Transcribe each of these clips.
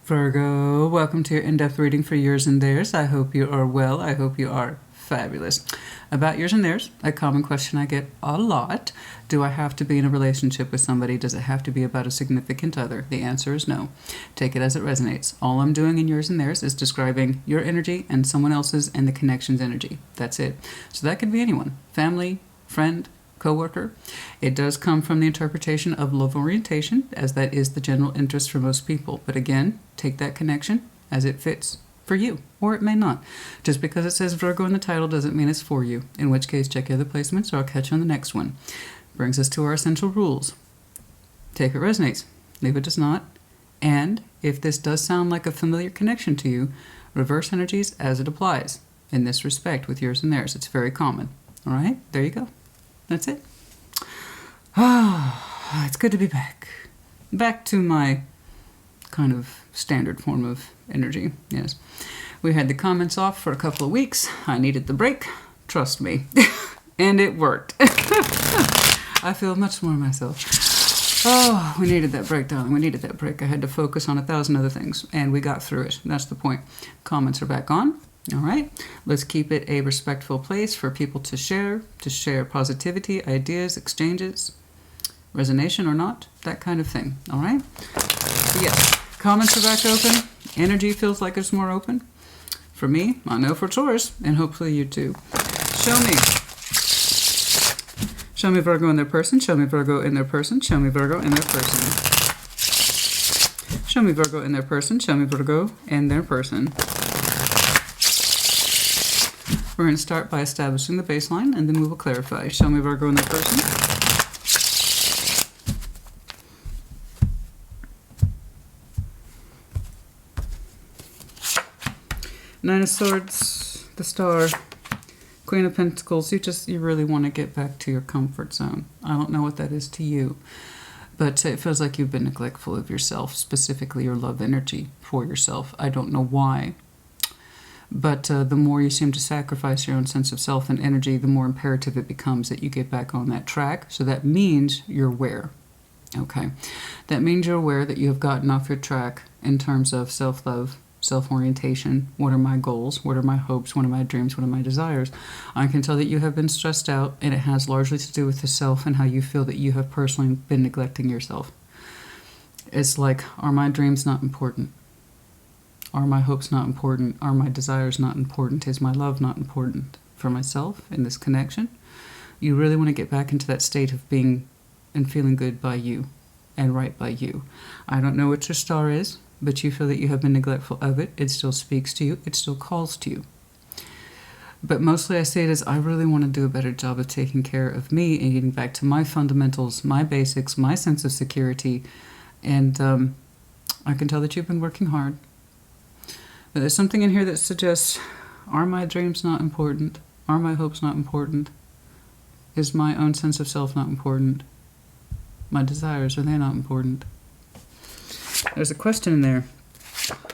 Virgo, welcome to your in-depth reading for yours and theirs. I hope you are well. I hope you are fabulous. About yours and theirs, a common question I get a lot. Do I have to be in a relationship with somebody? Does it have to be about a significant other? The answer is no. Take it as it resonates. All I'm doing in yours and theirs is describing your energy and someone else's and the connection's energy. That's it. So that could be anyone. Family, friend, co-worker. It does come from the interpretation of love orientation, as that is the general interest for most people. But again, take that connection as it fits for you, or it may not. Just because it says Virgo in the title doesn't mean it's for you, in which case check your other placements or I'll catch you on the next one. Brings us to our essential rules. Take it resonates, leave it does not, and if this does sound like a familiar connection to you, reverse energies as it applies. In this respect, with yours and theirs, it's very common. All right, there you go. That's it. It's good to be back. Back to my kind of standard form of energy, yes. We had the comments off for a couple of weeks. I needed the break, trust me. And it worked. I feel much more myself. Oh, we needed that break, darling. We needed that break. I had to focus on 1,000 other things, and we got through it. That's the point. Comments are back on. All right, let's keep it a respectful place for people to share positivity, ideas, exchanges, resonation or not, that kind of thing. All right, so yes, comments are back open. Energy feels like it's more open. For me, I know for Taurus, and hopefully you too. Show me Virgo in their person. Show me Virgo in their person. Show me Virgo in their person. Show me Virgo in their person. Show me Virgo in their person. We're going to start by establishing the baseline, and then we will clarify. Show me Virgo in their person. Nine of Swords, the Star, Queen of Pentacles. You really want to get back to your comfort zone. I don't know what that is to you, but it feels like you've been neglectful of yourself, specifically your love energy for yourself. I don't know why. But the more you seem to sacrifice your own sense of self and energy, the more imperative it becomes that you get back on that track. So that means you're aware. Okay. That means you're aware that you have gotten off your track in terms of self-love, self-orientation. What are my goals? What are my hopes? What are my dreams? What are my desires? I can tell that you have been stressed out, and it has largely to do with the self and how you feel that you have personally been neglecting yourself. It's like, are my dreams not important? Are my hopes not important? Are my desires not important? Is my love not important for myself in this connection? You really want to get back into that state of being and feeling good by you and right by you. I don't know what your star is, but you feel that you have been neglectful of it. It still speaks to you. It still calls to you. But mostly I say it as I really want to do a better job of taking care of me and getting back to my fundamentals, my basics, my sense of security. And I can tell that you've been working hard. But there's something in here that suggests, are my dreams not important? Are my hopes not important? Is my own sense of self not important? My desires, are they not important? There's a question in there.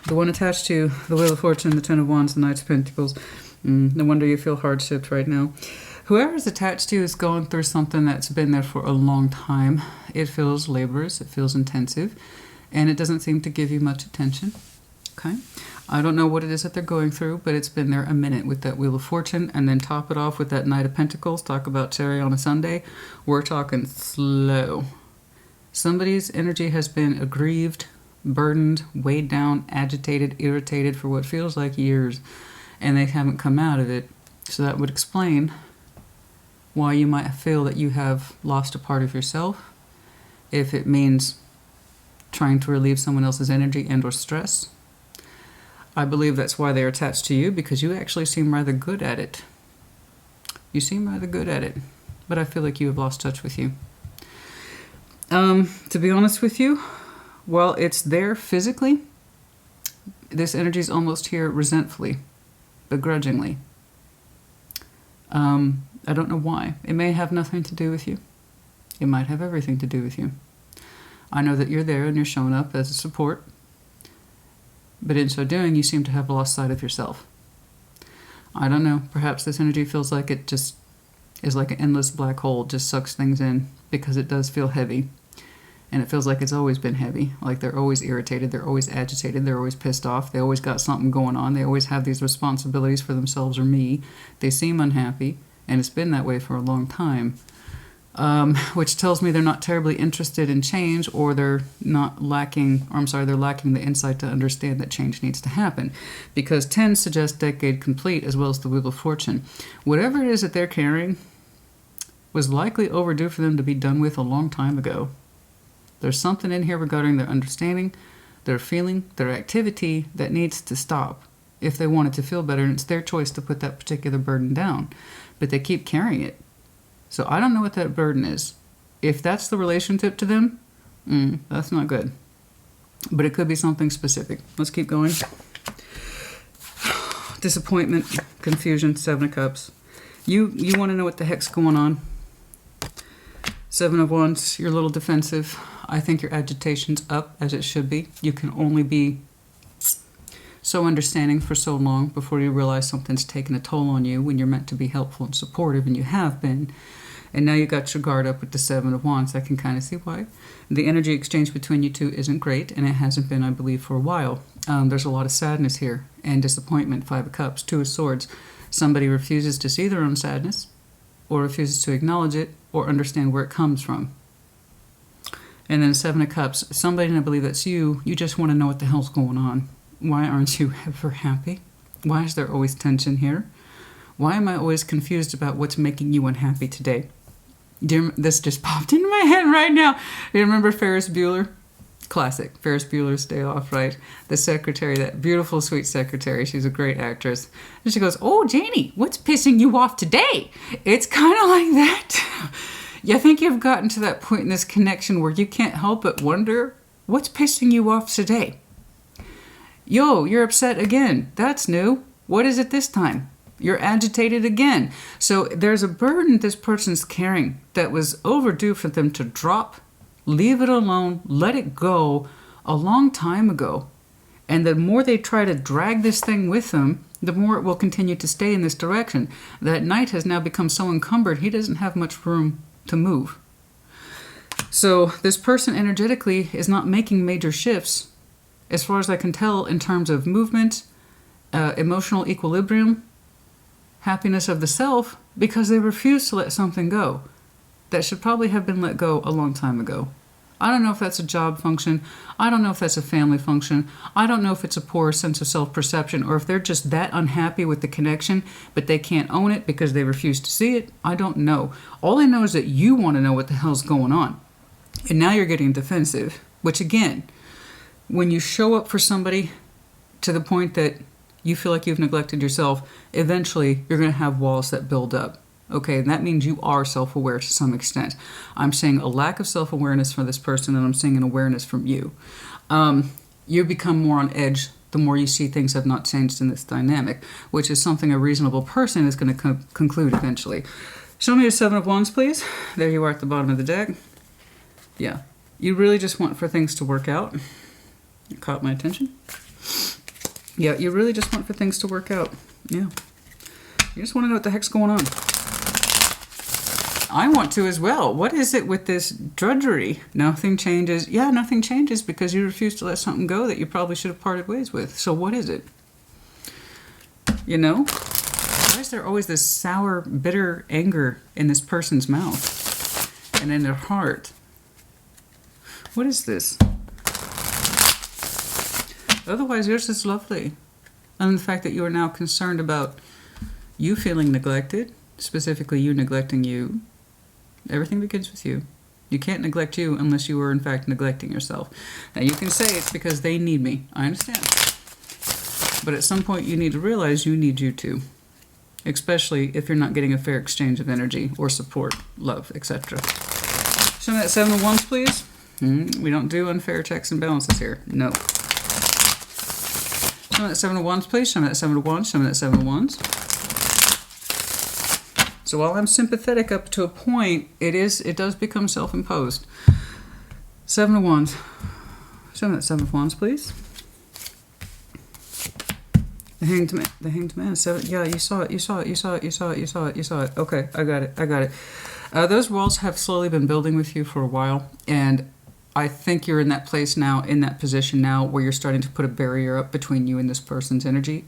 The one attached to the Wheel of Fortune, the Ten of Wands, the Knights of Pentacles. No wonder you feel hardships right now. Whoever is attached to you is going through something that's been there for a long time. It feels laborious, it feels intensive, and it doesn't seem to give you much attention. Okay? I don't know what it is that they're going through, but it's been there a minute with that Wheel of Fortune, and then top it off with that Knight of Pentacles. Talk about cherry on a sundae. We're talking slow. Somebody's energy has been aggrieved, burdened, weighed down, agitated, irritated for what feels like years, and they haven't come out of it. So that would explain why you might feel that you have lost a part of yourself, if it means trying to relieve someone else's energy and or stress. I believe that's why they're attached to you, because you actually seem rather good at it. You seem rather good at it, but I feel like you have lost touch with you. To be honest with you, while it's there physically, this energy is almost here resentfully, begrudgingly. I don't know why. It may have nothing to do with you. It might have everything to do with you. I know that you're there and you're showing up as a support. But in so doing, you seem to have lost sight of yourself. I don't know. Perhaps this energy feels like it just is like an endless black hole, just sucks things in, because it does feel heavy. And it feels like it's always been heavy. Like they're always irritated, they're always agitated, they're always pissed off, they always got something going on, they always have these responsibilities for themselves or me. They seem unhappy, and it's been that way for a long time. Which tells me they're not terribly interested in change, or they're lacking the insight to understand that change needs to happen. Because 10 suggests decade complete, as well as the Wheel of Fortune. Whatever it is that they're carrying was likely overdue for them to be done with a long time ago. There's something in here regarding their understanding, their feeling, their activity that needs to stop if they want it to feel better, and it's their choice to put that particular burden down. But they keep carrying it. So I don't know what that burden is. If that's the relationship to them, that's not good. But it could be something specific. Let's keep going. Disappointment, confusion, 7 of Cups. You want to know what the heck's going on. 7 of Wands, you're a little defensive. I think your agitation's up, as it should be. You can only be so understanding for so long before you realize something's taken a toll on you when you're meant to be helpful and supportive, and you have been. And now you got your guard up with the 7 of Wands. I can kind of see why. The energy exchange between you two isn't great, and it hasn't been, I believe, for a while. There's a lot of sadness here and disappointment. 5 of Cups, 2 of Swords. Somebody refuses to see their own sadness, or refuses to acknowledge it, or understand where it comes from. And then 7 of Cups, somebody, and I believe that's you, you just want to know what the hell's going on. Why aren't you ever happy? Why is there always tension here? Why am I always confused about what's making you unhappy today? This just popped into my head right now. Do you remember Ferris Bueller? Classic. Ferris Bueller's Day Off, right? The secretary, that beautiful, sweet secretary. She's a great actress. And she goes, "Oh, Janie, what's pissing you off today?" It's kind of like that. You think you've gotten to that point in this connection where you can't help but wonder, what's pissing you off today? Yo, you're upset again. That's new. What is it this time? You're agitated again. So there's a burden this person's carrying that was overdue for them to drop, leave it alone, let it go a long time ago. And the more they try to drag this thing with them, the more it will continue to stay in this direction. That knight has now become so encumbered, he doesn't have much room to move. So this person energetically is not making major shifts, as far as I can tell, in terms of movement, emotional equilibrium, happiness of the self, because they refuse to let something go that should probably have been let go a long time ago. I don't know if that's a job function. I don't know if that's a family function. I don't know if it's a poor sense of self-perception, or if they're just that unhappy with the connection, but they can't own it because they refuse to see it. I don't know. All I know is that you want to know what the hell's going on. And now you're getting defensive, which again, when you show up for somebody to the point that you feel like you've neglected yourself, eventually you're going to have walls that build up. Okay, and that means you are self-aware to some extent. I'm seeing a lack of self-awareness for this person, and I'm seeing an awareness from you. You become more on edge the more you see things have not changed in this dynamic, which is something a reasonable person is going to conclude eventually. Show me a 7 of Wands, please. There you are at the bottom of the deck. Yeah, you really just want for things to work out. It caught my attention. Yeah, you really just want for things to work out. Yeah. You just want to know what the heck's going on. I want to as well. What is it with this drudgery? Nothing changes. Yeah, nothing changes because you refuse to let something go that you probably should have parted ways with. So what is it? You know? Why is there always this sour, bitter anger in this person's mouth and in their heart? What is this? Otherwise, yours is lovely. And the fact that you are now concerned about you feeling neglected, specifically you neglecting you. Everything begins with you. You can't neglect you unless you are in fact neglecting yourself. Now you can say it's because they need me. I understand. But at some point you need to realize you need you too. Especially if you're not getting a fair exchange of energy or support, love, etc. Show me that 7 of Wands, please. We don't do unfair checks and balances here. No. Show me that 7 of Wands, please. Show me that 7 of Wands. Show me that 7 of Wands. So while I'm sympathetic up to a point, it does become self-imposed. 7 of Wands. Show me that 7 of Wands, please. The Hanged Man. 7. Yeah, you saw it. Okay, I got it. Those walls have slowly been building with you for a while, and I think you're in that place now, in that position now, where you're starting to put a barrier up between you and this person's energy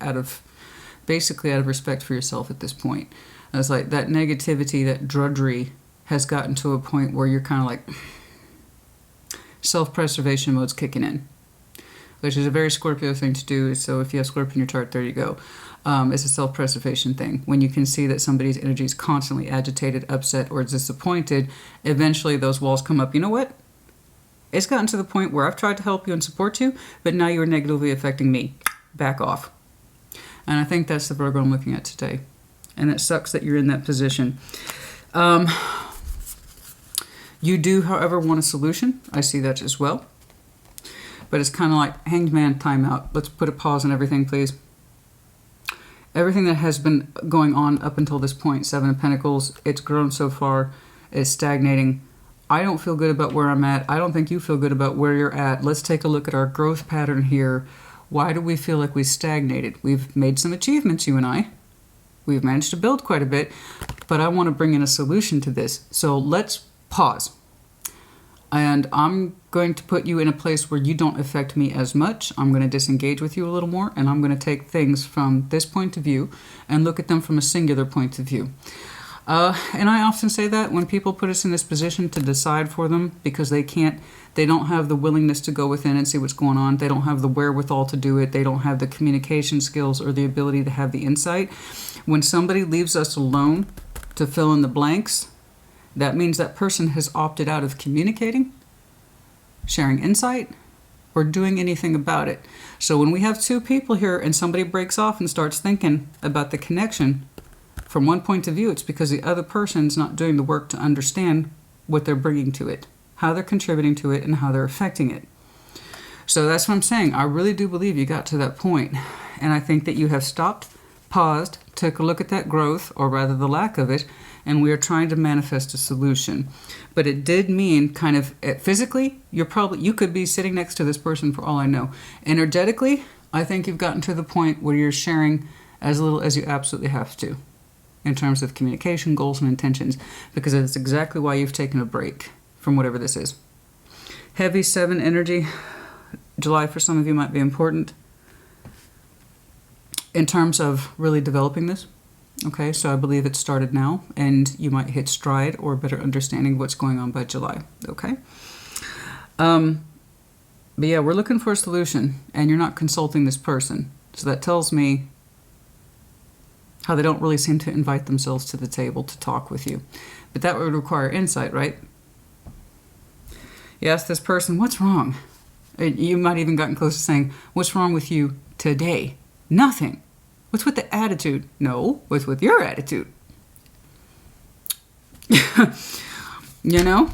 basically out of respect for yourself at this point. And it's like that negativity, that drudgery has gotten to a point where you're kind of like self-preservation mode's kicking in, which is a very Scorpio thing to do. So if you have Scorpio in your chart, there you go. It's a self-preservation thing. When you can see that somebody's energy is constantly agitated, upset, or disappointed, eventually those walls come up. You know what? It's gotten to the point where I've tried to help you and support you, but now you're negatively affecting me. Back off. And I think that's the Virgo I'm looking at today. And it sucks that you're in that position. You do, however, want a solution. I see that as well. But it's kind of like, hanged man, time out. Let's put a pause on everything, please. Everything that has been going on up until this point, Seven of Pentacles, it's grown so far, it's stagnating. I don't feel good about where I'm at. I don't think you feel good about where you're at. Let's take a look at our growth pattern here. Why do we feel like we stagnated? We've made some achievements, you and I. We've managed to build quite a bit, but I want to bring in a solution to this. So let's pause. And I'm going to put you in a place where you don't affect me as much. I'm going to disengage with you a little more, and I'm going to take things from this point of view and look at them from a singular point of view. And I often say that when people put us in this position to decide for them because they don't have the willingness to go within and see what's going on. They don't have the wherewithal to do it. They don't have the communication skills or the ability to have the insight. When somebody leaves us alone to fill in the blanks, that means that person has opted out of communicating, sharing insight, or doing anything about it. So when we have two people here and somebody breaks off and starts thinking about the connection, from one point of view, it's because the other person's not doing the work to understand what they're bringing to it, how they're contributing to it, and how they're affecting it. So that's what I'm saying. I really do believe you got to that point. And I think that you have stopped, paused, took a look at that growth, or rather the lack of it, and we are trying to manifest a solution. But it did mean kind of physically, you could be sitting next to this person for all I know. Energetically, I think you've gotten to the point where you're sharing as little as you absolutely have to in terms of communication, goals, and intentions, because that's exactly why you've taken a break from whatever this is. Heavy 7 energy. July for some of you might be important in terms of really developing this. Okay, so I believe it started now, and you might hit stride or better understanding of what's going on by July. Okay? But yeah, we're looking for a solution, and you're not consulting this person. So that tells me how they don't really seem to invite themselves to the table to talk with you. But that would require insight, right? You ask this person, what's wrong? You might even gotten close to saying, what's wrong with you today? Nothing. What's with the attitude? No, what's with your attitude? You know?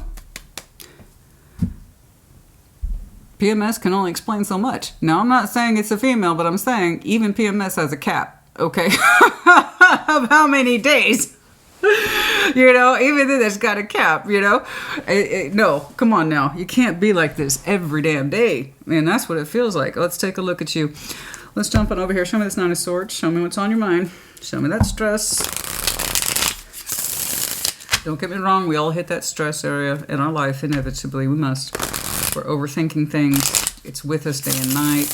PMS can only explain so much. Now, I'm not saying it's a female, but I'm saying even PMS has a cap, okay? Of how many days? You know, even then it's got a cap, you know? No, come on now. You can't be like this every damn day. Man, that's what it feels like. Let's take a look at you. Let's jump on over here. Show me this 9 of Swords. Show me what's on your mind. Show me that stress. Don't get me wrong. We all hit that stress area in our life. Inevitably, we must. We're overthinking things. It's with us day and night.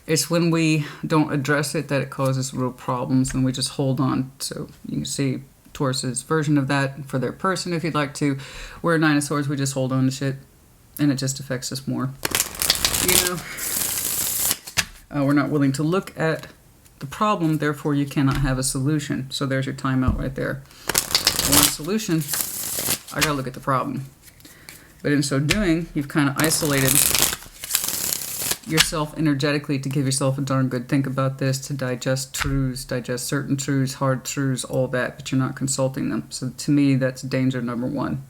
It's when we don't address it that it causes real problems, and we just hold on. So you can see Taurus's version of that for their person if you'd like to. We're 9 of Swords. We just hold on to shit, and it just affects us more. You know? We're not willing to look at the problem, therefore you cannot have a solution. So there's your timeout right there. I want a solution, I gotta look at the problem. But in so doing, you've kind of isolated yourself energetically to give yourself a darn good think about this, to digest truths, digest certain truths, hard truths, all that, but you're not consulting them. So to me, that's danger number 1.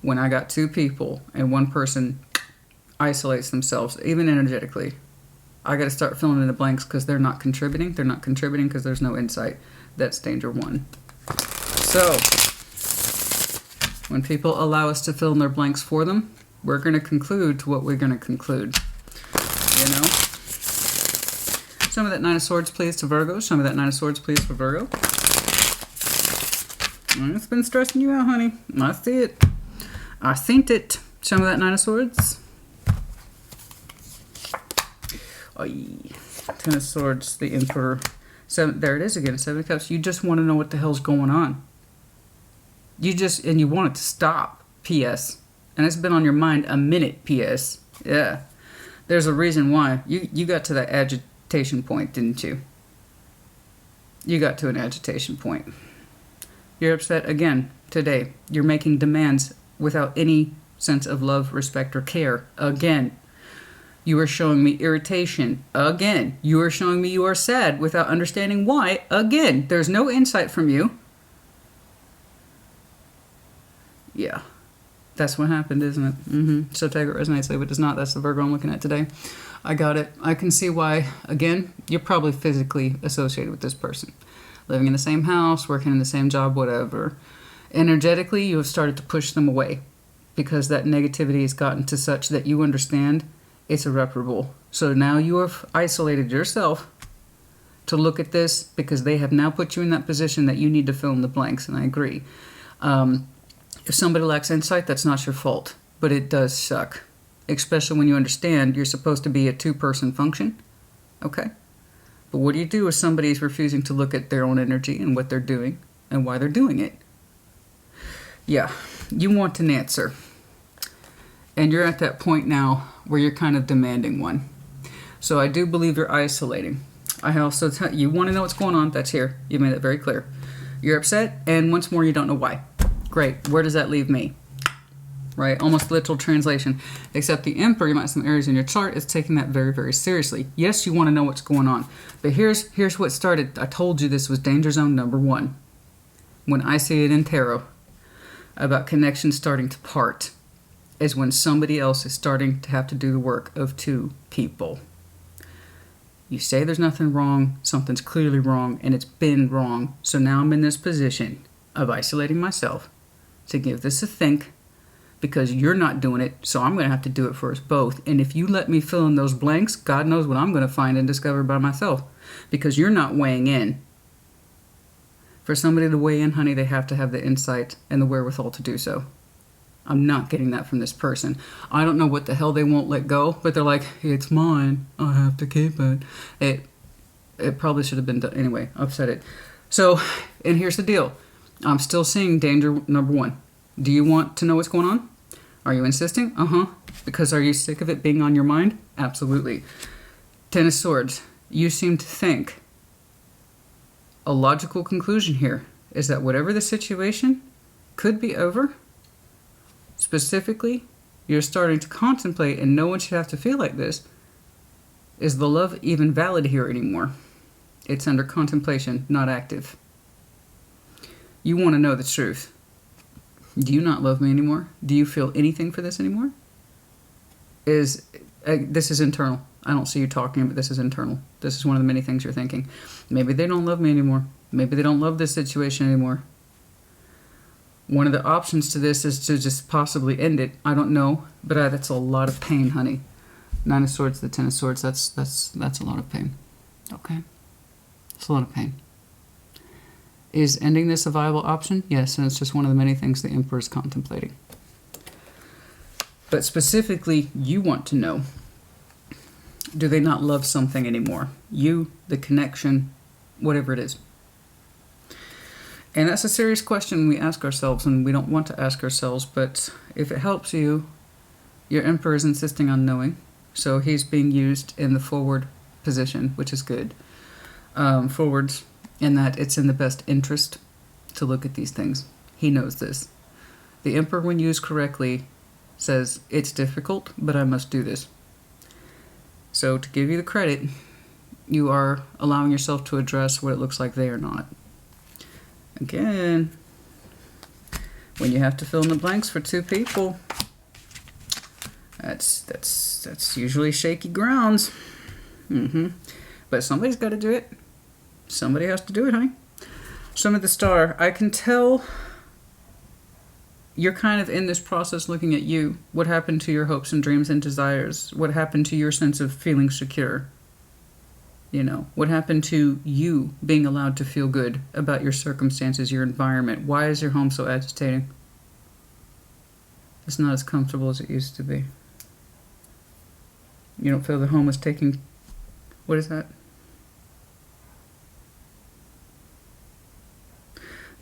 When I got 2 people and one person isolates themselves, even energetically, I got to start filling in the blanks because they're not contributing. They're not contributing because there's no insight. That's danger 1. So, when people allow us to fill in their blanks for them, we're going to conclude to what we're going to conclude. You know? Show me that 9 of Swords, please, to Virgo. Show me that 9 of Swords, please, for Virgo. It's been stressing you out, honey. I see it. I seen it. Show me that Nine of Swords. Ten of Swords, the Emperor. There it is again, Seven of Cups. You just want to know what the hell's going on. And you want it to stop, P.S. And it's been on your mind a minute, P.S. Yeah. There's a reason why. You got to that agitation point, didn't you? You got to an agitation point. You're upset again today. You're making demands without any sense of love, respect, or care. Again. You are showing me irritation. Again. You are showing me you are sad without understanding why. Again. There's no insight from you. Yeah. That's what happened, isn't it? So take it resonates, leave it does not. That's the Virgo I'm looking at today. I got it. I can see why. Again, you're probably physically associated with this person. Living in the same house, working in the same job, whatever. Energetically, you have started to push them away because that negativity has gotten to such that you understand it's irreparable. So now you have isolated yourself to look at this because they have now put you in that position that you need to fill in the blanks, and I agree. If somebody lacks insight, that's not your fault, but it does suck, especially when you understand you're supposed to be a two-person function, okay? But what do you do if somebody's refusing to look at their own energy and what they're doing and why they're doing it? Yeah, you want an answer. And you're at that point now where you're kind of demanding one. So I do believe you're isolating. I also tell you want to know what's going on. That's here. You made it very clear. You're upset, and once more, you don't know why. Great. Where does that leave me? Right? Almost literal translation. Except the Emperor, you might have some Aries in your chart, is taking that very, very seriously. Yes, you want to know what's going on. But here's what started. I told you this was danger zone number 1. When I see it in tarot about connection starting to part is when somebody else is starting to have to do the work of two people. You say there's nothing wrong, something's clearly wrong, and it's been wrong. So now I'm in this position of isolating myself to give this a think because you're not doing it, so I'm going to have to do it for us both. And if you let me fill in those blanks, God knows what I'm going to find and discover by myself because you're not weighing in. For somebody to weigh in, honey, they have to have the insight and the wherewithal to do so. I'm not getting that from this person. I don't know what the hell they won't let go, but they're like, it's mine. I have to keep it. It probably should have been done. Anyway, I've said it. So, and here's the deal. I'm still seeing danger number 1. Do you want to know what's going on? Are you insisting? Because are you sick of it being on your mind? Absolutely. Ten of Swords. You seem to think a logical conclusion here is that whatever the situation could be over. Specifically, you're starting to contemplate, and no one should have to feel like this. Is the love even valid here anymore? It's under contemplation, not active. You want to know the truth. Do you not love me anymore? Do you feel anything for this anymore? This is internal. I don't see you talking, but this is internal. This is one of the many things you're thinking. Maybe they don't love me anymore. Maybe they don't love this situation anymore. One of the options to this is to just possibly end it. I don't know, but that's a lot of pain, honey. Nine of Swords, the Ten of Swords, that's a lot of pain. Okay? It's a lot of pain. Is ending this a viable option? Yes, and it's just one of the many things the Emperor is contemplating. But specifically, you want to know, do they not love something anymore? You, the connection, whatever it is. And that's a serious question we ask ourselves, and we don't want to ask ourselves, but if it helps you, your Emperor is insisting on knowing. So he's being used in the forward position, which is good. Forwards, in that it's in the best interest to look at these things. He knows this. The Emperor, when used correctly, says, it's difficult, but I must do this. So to give you the credit, you are allowing yourself to address what it looks like they are not. Again, when you have to fill in the blanks for two people, that's usually shaky grounds. But somebody's got to do it. Somebody has to do it, honey. Some of the Star, I can tell you're kind of in this process looking at you. What happened to your hopes and dreams and desires? What happened to your sense of feeling secure? You know, what happened to you being allowed to feel good about your circumstances, your environment? Why is your home so agitating? It's not as comfortable as it used to be. You don't feel the home is taking... What is that?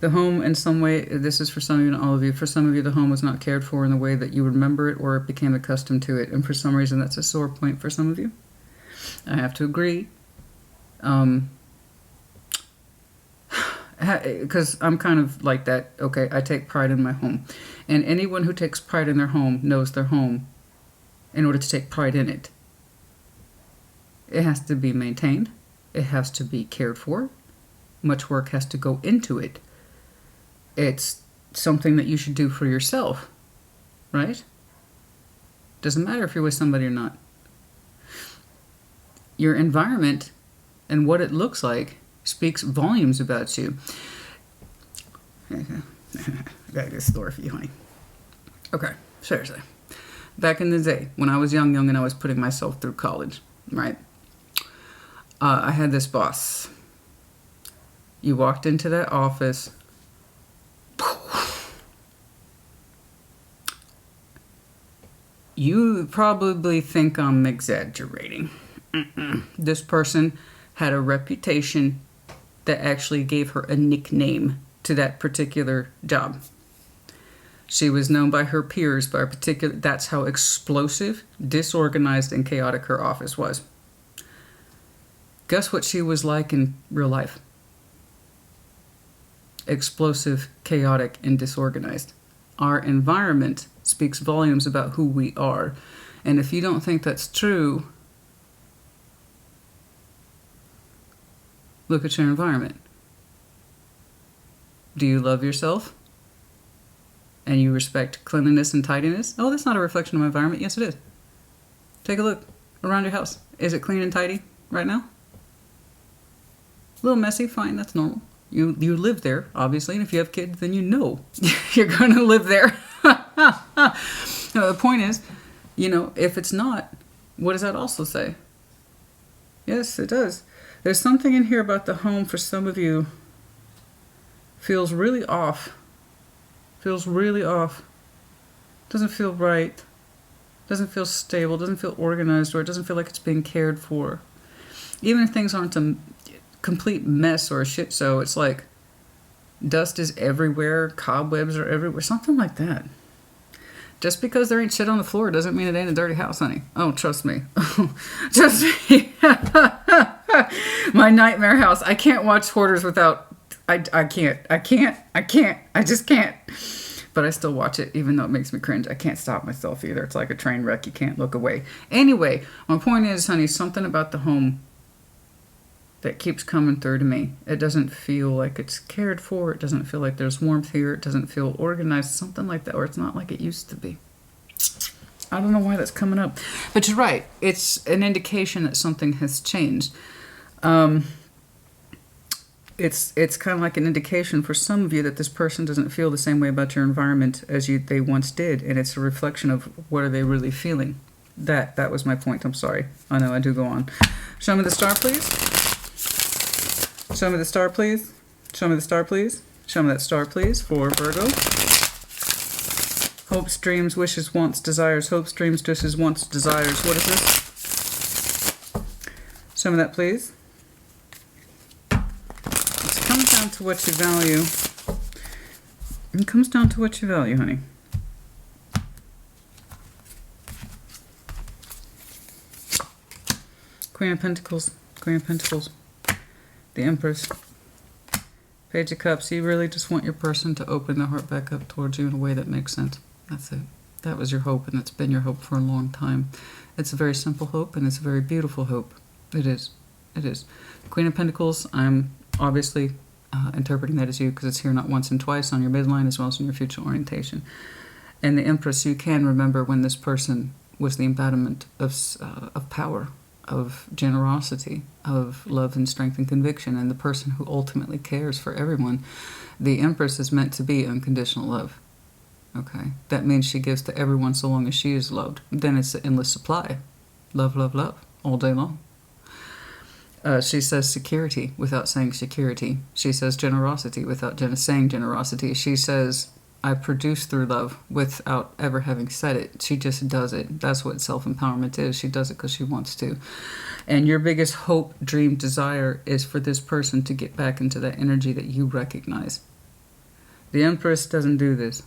The home, in some way, this is for some of you and all of you, for some of you the home was not cared for in the way that you remember it or became accustomed to it. And for some reason that's a sore point for some of you. I have to agree. Because I'm kind of like that. Okay, I take pride in my home. And anyone who takes pride in their home knows their home in order to take pride in it. It has to be maintained. It has to be cared for. Much work has to go into it. It's something that you should do for yourself, right? Doesn't matter if you're with somebody or not. Your environment and what it looks like speaks volumes about you. I got a good story for you, honey. Okay, seriously. Back in the day, when I was young and I was putting myself through college, right? I had this boss. You walked into that office. You probably think I'm exaggerating. This person had a reputation that actually gave her a nickname to that particular job. She was known by her peers by a particular... That's how explosive, disorganized, and chaotic her office was. Guess what she was like in real life? Explosive, chaotic, and disorganized. Our environment speaks volumes about who we are. And if you don't think that's true, look at your environment. Do you love yourself? And you respect cleanliness and tidiness? Oh, that's not a reflection of my environment. Yes, it is. Take a look around your house. Is it clean and tidy right now? A little messy, fine, that's normal. You live there, obviously, and if you have kids, then you know you're going to live there. The point is, if it's not, what does that also say? Yes, it does. There's something in here about the home for some of you feels really off. Feels really off. Doesn't feel right. Doesn't feel stable. Doesn't feel organized, or it doesn't feel like it's being cared for. Even if things aren't a complete mess or a shit show, it's like dust is everywhere, cobwebs are everywhere, something like that. Just because there ain't shit on the floor doesn't mean it ain't a dirty house, honey. Oh, trust me. Trust me. My nightmare house. I can't watch Hoarders without... I can't. I just can't. But I still watch it, even though it makes me cringe. I can't stop myself either. It's like a train wreck. You can't look away. Anyway, my point is, honey, something about the home that keeps coming through to me. It doesn't feel like it's cared for. It doesn't feel like there's warmth here. It doesn't feel organized. Something like that, or it's not like it used to be. I don't know why that's coming up. But you're right. It's an indication that something has changed. It's kind of like an indication for some of you that this person doesn't feel the same way about your environment as they once did. And it's a reflection of what are they really feeling. That was my point. I'm sorry. I know I do go on. Show me the star, please. Show me the star, please. Show me the star, please. Show me that star, please, for Virgo. Hopes, dreams, wishes, wants, desires. Hopes, dreams, wishes, wants, desires. What is this? Show me that, please. It comes down to what you value. It comes down to what you value, honey. Queen of Pentacles. Queen of Pentacles. The Empress. Page of Cups. You really just want your person to open their heart back up towards you in a way that makes sense. That's it. That was your hope, and it's been your hope for a long time. It's a very simple hope, and it's a very beautiful hope. It is. It is. Queen of Pentacles, I'm obviously interpreting that as you because it's here not once and twice on your midline as well as in your future orientation. And the Empress, you can remember when this person was the embodiment of power, of generosity, of love and strength and conviction, and the person who ultimately cares for everyone. The Empress is meant to be unconditional love. Okay? That means she gives to everyone so long as she is loved. Then it's an endless supply. Love, love, love, all day long. She says security without saying security. She says generosity without saying generosity. She says I produce through love without ever having said it. She just does it. That's what self-empowerment is. She does it because she wants to. And your biggest hope, dream, desire is for this person to get back into that energy that you recognize. The Empress doesn't do this.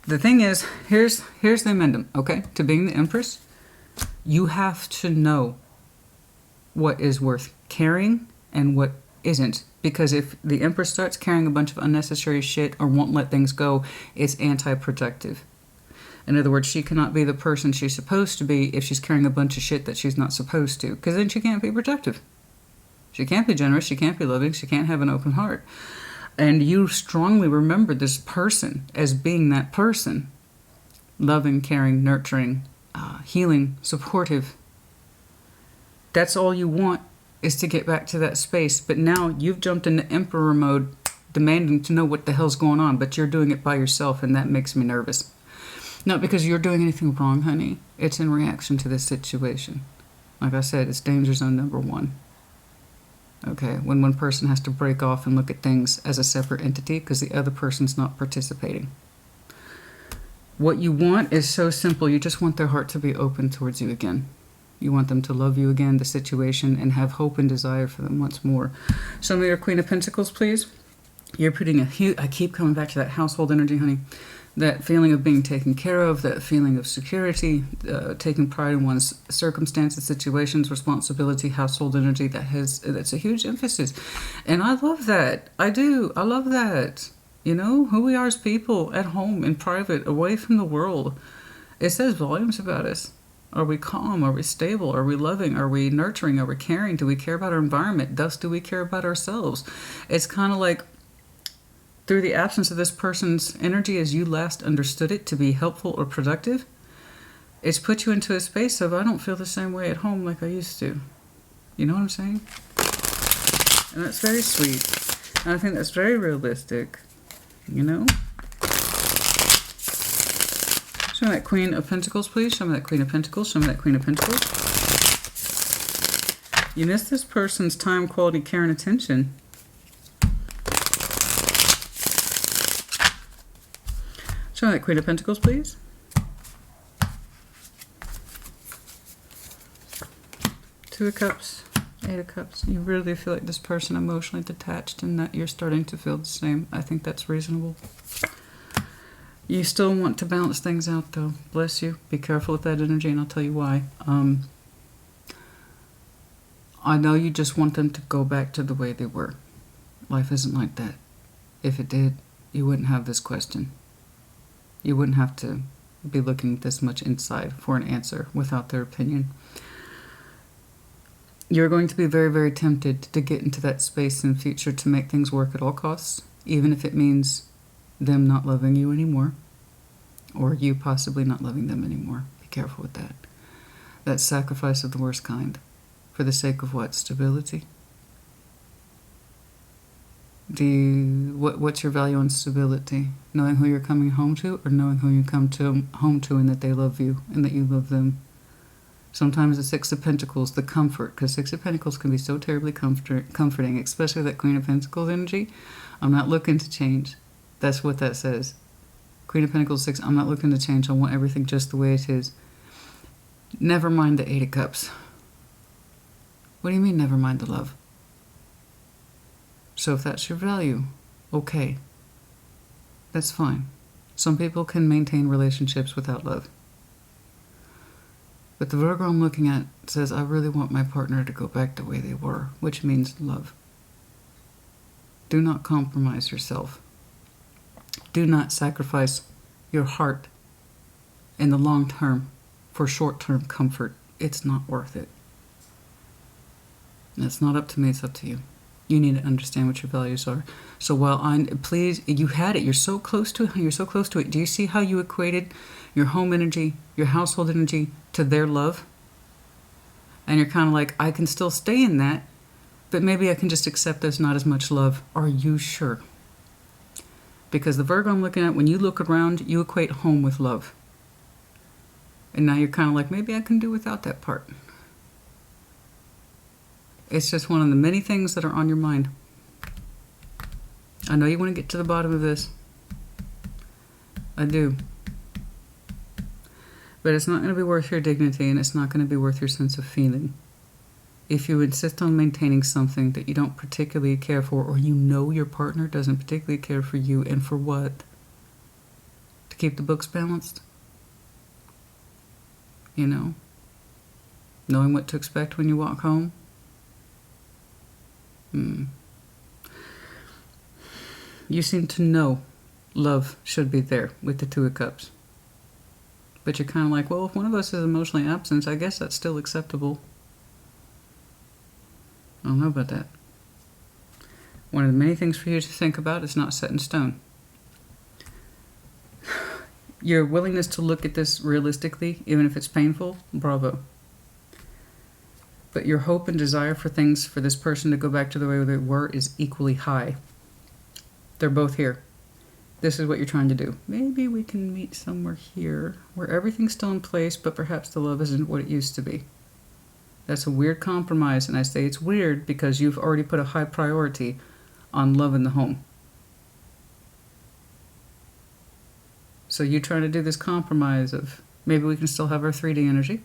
The thing is, here's the amendment, okay? To being the Empress, you have to know what is worth carrying and what isn't. Because if the Empress starts carrying a bunch of unnecessary shit or won't let things go, it's anti-protective. In other words, she cannot be the person she's supposed to be if she's carrying a bunch of shit that she's not supposed to. Because then she can't be protective. She can't be generous, she can't be loving, she can't have an open heart. And you strongly remember this person as being that person. Loving, caring, nurturing, healing, supportive. That's all you want, is to get back to that space. But now you've jumped into Emperor mode, demanding to know what the hell's going on, but you're doing it by yourself, and that makes me nervous. Not because you're doing anything wrong, honey. It's in reaction to this situation. Like I said, it's danger zone number 1. Okay, when one person has to break off and look at things as a separate entity because the other person's not participating. What you want is so simple. You just want their heart to be open towards you again. You want them to love you again, the situation, and have hope and desire for them once more. Show me your Queen of Pentacles, please. You're putting a huge... I keep coming back to that household energy, honey. That feeling of being taken care of, that feeling of security, taking pride in one's circumstances, situations, responsibility, household energy. That's a huge emphasis. And I love that. I do. I love that. You know, who we are as people at home, in private, away from the world. It says volumes about us. Are we calm? Are we stable? Are we loving? Are we nurturing? Are we caring? Do we care about our environment? Thus, do we care about ourselves? It's kind of like, through the absence of this person's energy as you last understood it to be helpful or productive, it's put you into a space of, I don't feel the same way at home like I used to. You know what I'm saying? And that's very sweet. And I think that's very realistic. You know? Show me that Queen of Pentacles, please. Show me that Queen of Pentacles. Show me that Queen of Pentacles. You missed this person's time, quality, care, and attention. Show me that Queen of Pentacles, please. Two of Cups, Eight of Cups. You really feel like this person emotionally detached and that you're starting to feel the same. I think that's reasonable. You still want to balance things out, though. Bless you. Be careful with that energy, and I'll tell you why. I know you just want them to go back to the way they were. Life isn't like that. If it did, you wouldn't have this question. You wouldn't have to be looking this much inside for an answer without their opinion. You're going to be very, very tempted to get into that space in the future to make things work at all costs, even if it means them not loving you anymore, or you possibly not loving them anymore. Be careful with that. That's sacrifice of the worst kind. For the sake of what? Stability? What's your value on stability? Knowing who you're coming home to, or knowing who you come home to and that they love you and that you love them? Sometimes the Six of Pentacles, the comfort, because Six of Pentacles can be so terribly comforting, especially that Queen of Pentacles energy. I'm not looking to change. That's what that says. Queen of Pentacles 6, I'm not looking to change. I want everything just the way it is. Never mind the Eight of Cups. What do you mean, never mind the love? So if that's your value, okay. That's fine. Some people can maintain relationships without love. But the Virgo I'm looking at says, I really want my partner to go back the way they were, which means love. Do not compromise yourself. Do not sacrifice your heart in the long term for short-term comfort. It's not worth it. And it's not up to me, it's up to you. You need to understand what your values are. So while please, you had it. You're so close to it. You're so close to it. Do you see how you equated your home energy, your household energy to their love? And you're kind of like, I can still stay in that, but maybe I can just accept there's not as much love. Are you sure? Because the Virgo I'm looking at, when you look around, you equate home with love. And now you're kind of like, maybe I can do without that part. It's just one of the many things that are on your mind. I know you want to get to the bottom of this. I do. But it's not going to be worth your dignity, and it's not going to be worth your sense of feeling. If you insist on maintaining something that you don't particularly care for, or you know your partner doesn't particularly care for you, and for what? To keep the books balanced? You know? Knowing what to expect when you walk home? You seem to know love should be there with the Two of Cups. But you're kind of like, well, if one of us is emotionally absent, I guess that's still acceptable. I don't know about that. One of the many things for you to think about is not set in stone. Your willingness to look at this realistically, even if it's painful, bravo. But your hope and desire for things for this person to go back to the way they were is equally high. They're both here. This is what you're trying to do. Maybe we can meet somewhere here where everything's still in place, but perhaps the love isn't what it used to be. That's a weird compromise, and I say it's weird because you've already put a high priority on love in the home. So you're trying to do this compromise of maybe we can still have our 3D energy,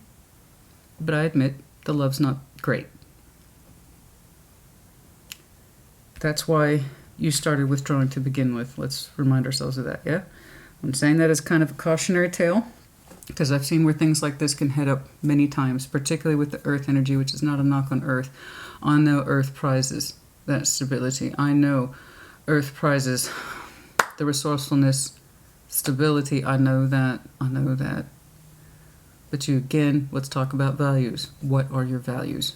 but I admit the love's not great. That's why you started withdrawing to begin with. Let's remind ourselves of that, yeah? I'm saying that as kind of a cautionary tale, because I've seen where things like this can head up many times, particularly with the earth energy, which is not a knock on earth. I know earth prizes that stability. I know earth prizes the resourcefulness, stability. I know that. But you, again, let's talk about values. What are your values?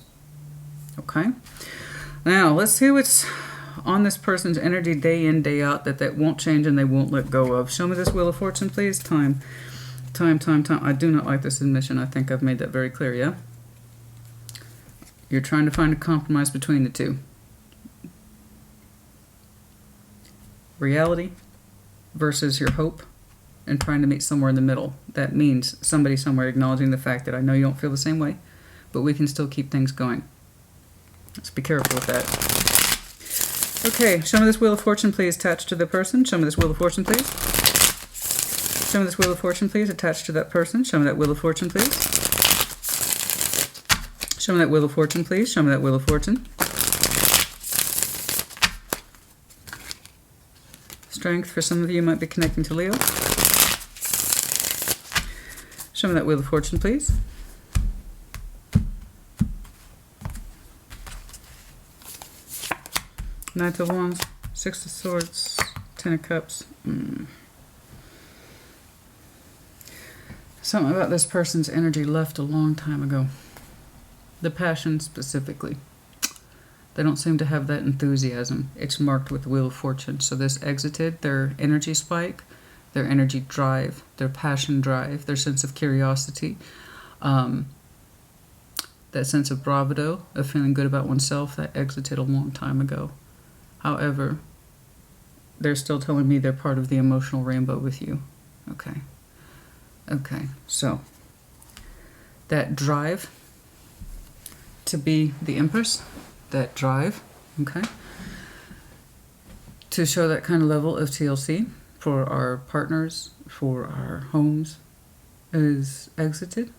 Okay? Now, let's see what's on this person's energy day in, day out that won't change and they won't let go of. Show me this Wheel of Fortune, please. Time. I do not like this admission. I think I've made that very clear, yeah? You're trying to find a compromise between the two. Reality versus your hope and trying to meet somewhere in the middle. That means somebody somewhere acknowledging the fact that I know you don't feel the same way, but we can still keep things going. Let's be careful with that. Okay, show me this Wheel of Fortune, please, attached to the person. Show me this Wheel of Fortune, please. Show me this Wheel of Fortune, please, attached to that person. Show me that Wheel of Fortune, please. Show me that Wheel of Fortune, please. Show me that Wheel of Fortune. Strength for some of you might be connecting to Leo. Show me that Wheel of Fortune, please. Knight of Wands, Six of Swords, Ten of Cups. Something about this person's energy left a long time ago. The passion specifically. They don't seem to have that enthusiasm. It's marked with the Wheel of Fortune. So this exited their energy spike, their energy drive, their passion drive, their sense of curiosity, that sense of bravado, of feeling good about oneself, that exited a long time ago. However, they're still telling me they're part of the emotional rainbow with you. Okay, so that drive to be the Empress, that drive, okay, to show that kind of level of TLC for our partners, for our homes, is exited.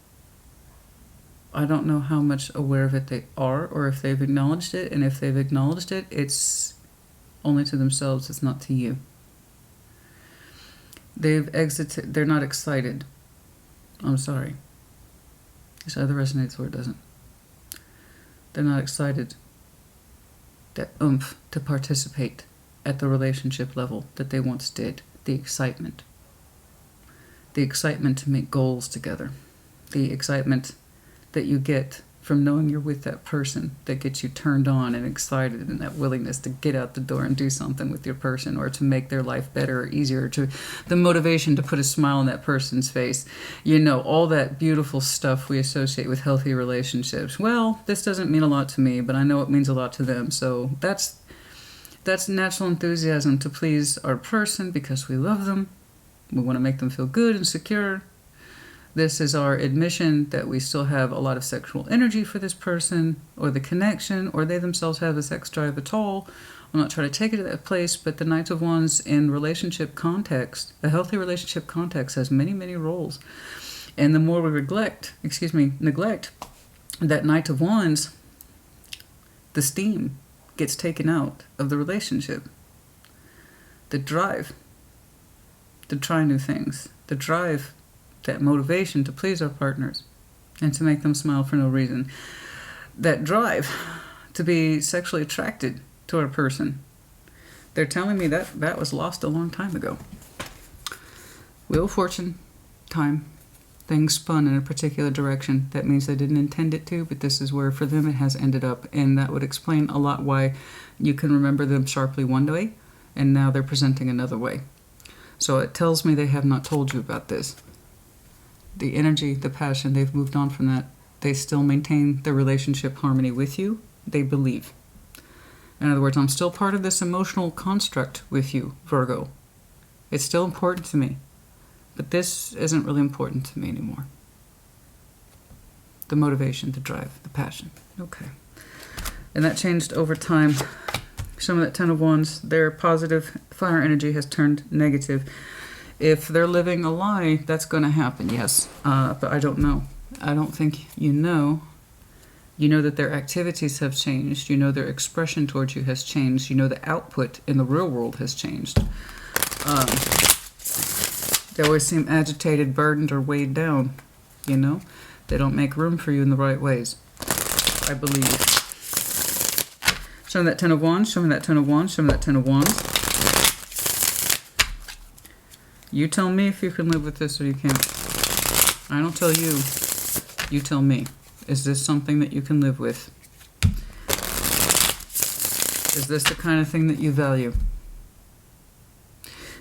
I don't know how much aware of it they are, or if they've acknowledged it, and if they've acknowledged it, it's only to themselves, it's not to you. They've exited, they're not excited. I'm sorry. This either resonates or it doesn't. They're not excited, that oomph to participate at the relationship level that they once did. The excitement. The excitement to make goals together. The excitement that you get from knowing you're with that person, that gets you turned on and excited, and that willingness to get out the door and do something with your person, or to make their life better or easier, to the motivation to put a smile on that person's face. You know, all that beautiful stuff we associate with healthy relationships. Well, this doesn't mean a lot to me, but I know it means a lot to them. So that's natural enthusiasm to please our person because we love them. We want to make them feel good and secure. This is our admission that we still have a lot of sexual energy for this person, or the connection, or they themselves have a sex drive at all, I'm not trying to take it to that place, but the Knight of Wands in relationship context, a healthy relationship context has many, many roles. And the more we neglect that Knight of Wands, the steam gets taken out of the relationship. The drive to try new things, the drive, that motivation to please our partners and to make them smile for no reason, that drive to be sexually attracted to our person. They're telling me that that was lost a long time ago. Wheel of Fortune, time, things spun in a particular direction. That means they didn't intend it to, but this is where for them it has ended up, and that would explain a lot why you can remember them sharply one way and now they're presenting another way. So it tells me they have not told you about this. The energy, the passion, they've moved on from that. They still maintain their relationship harmony with you. They believe. In other words, I'm still part of this emotional construct with you, Virgo. It's still important to me. But this isn't really important to me anymore. The motivation, the drive, the passion. Okay. And that changed over time. Some of that Ten of Wands, their positive fire energy has turned negative. If they're living a lie, that's going to happen, yes. But I don't know. I don't think you know. You know that their activities have changed. You know their expression towards you has changed. You know the output in the real world has changed. They always seem agitated, burdened, or weighed down. You know? They don't make room for you in the right ways, I believe. Show me that Ten of Wands, show me that Ten of Wands, show me that Ten of Wands. You tell me if you can live with this or you can't. I don't tell you. You tell me. Is this something that you can live with? Is this the kind of thing that you value?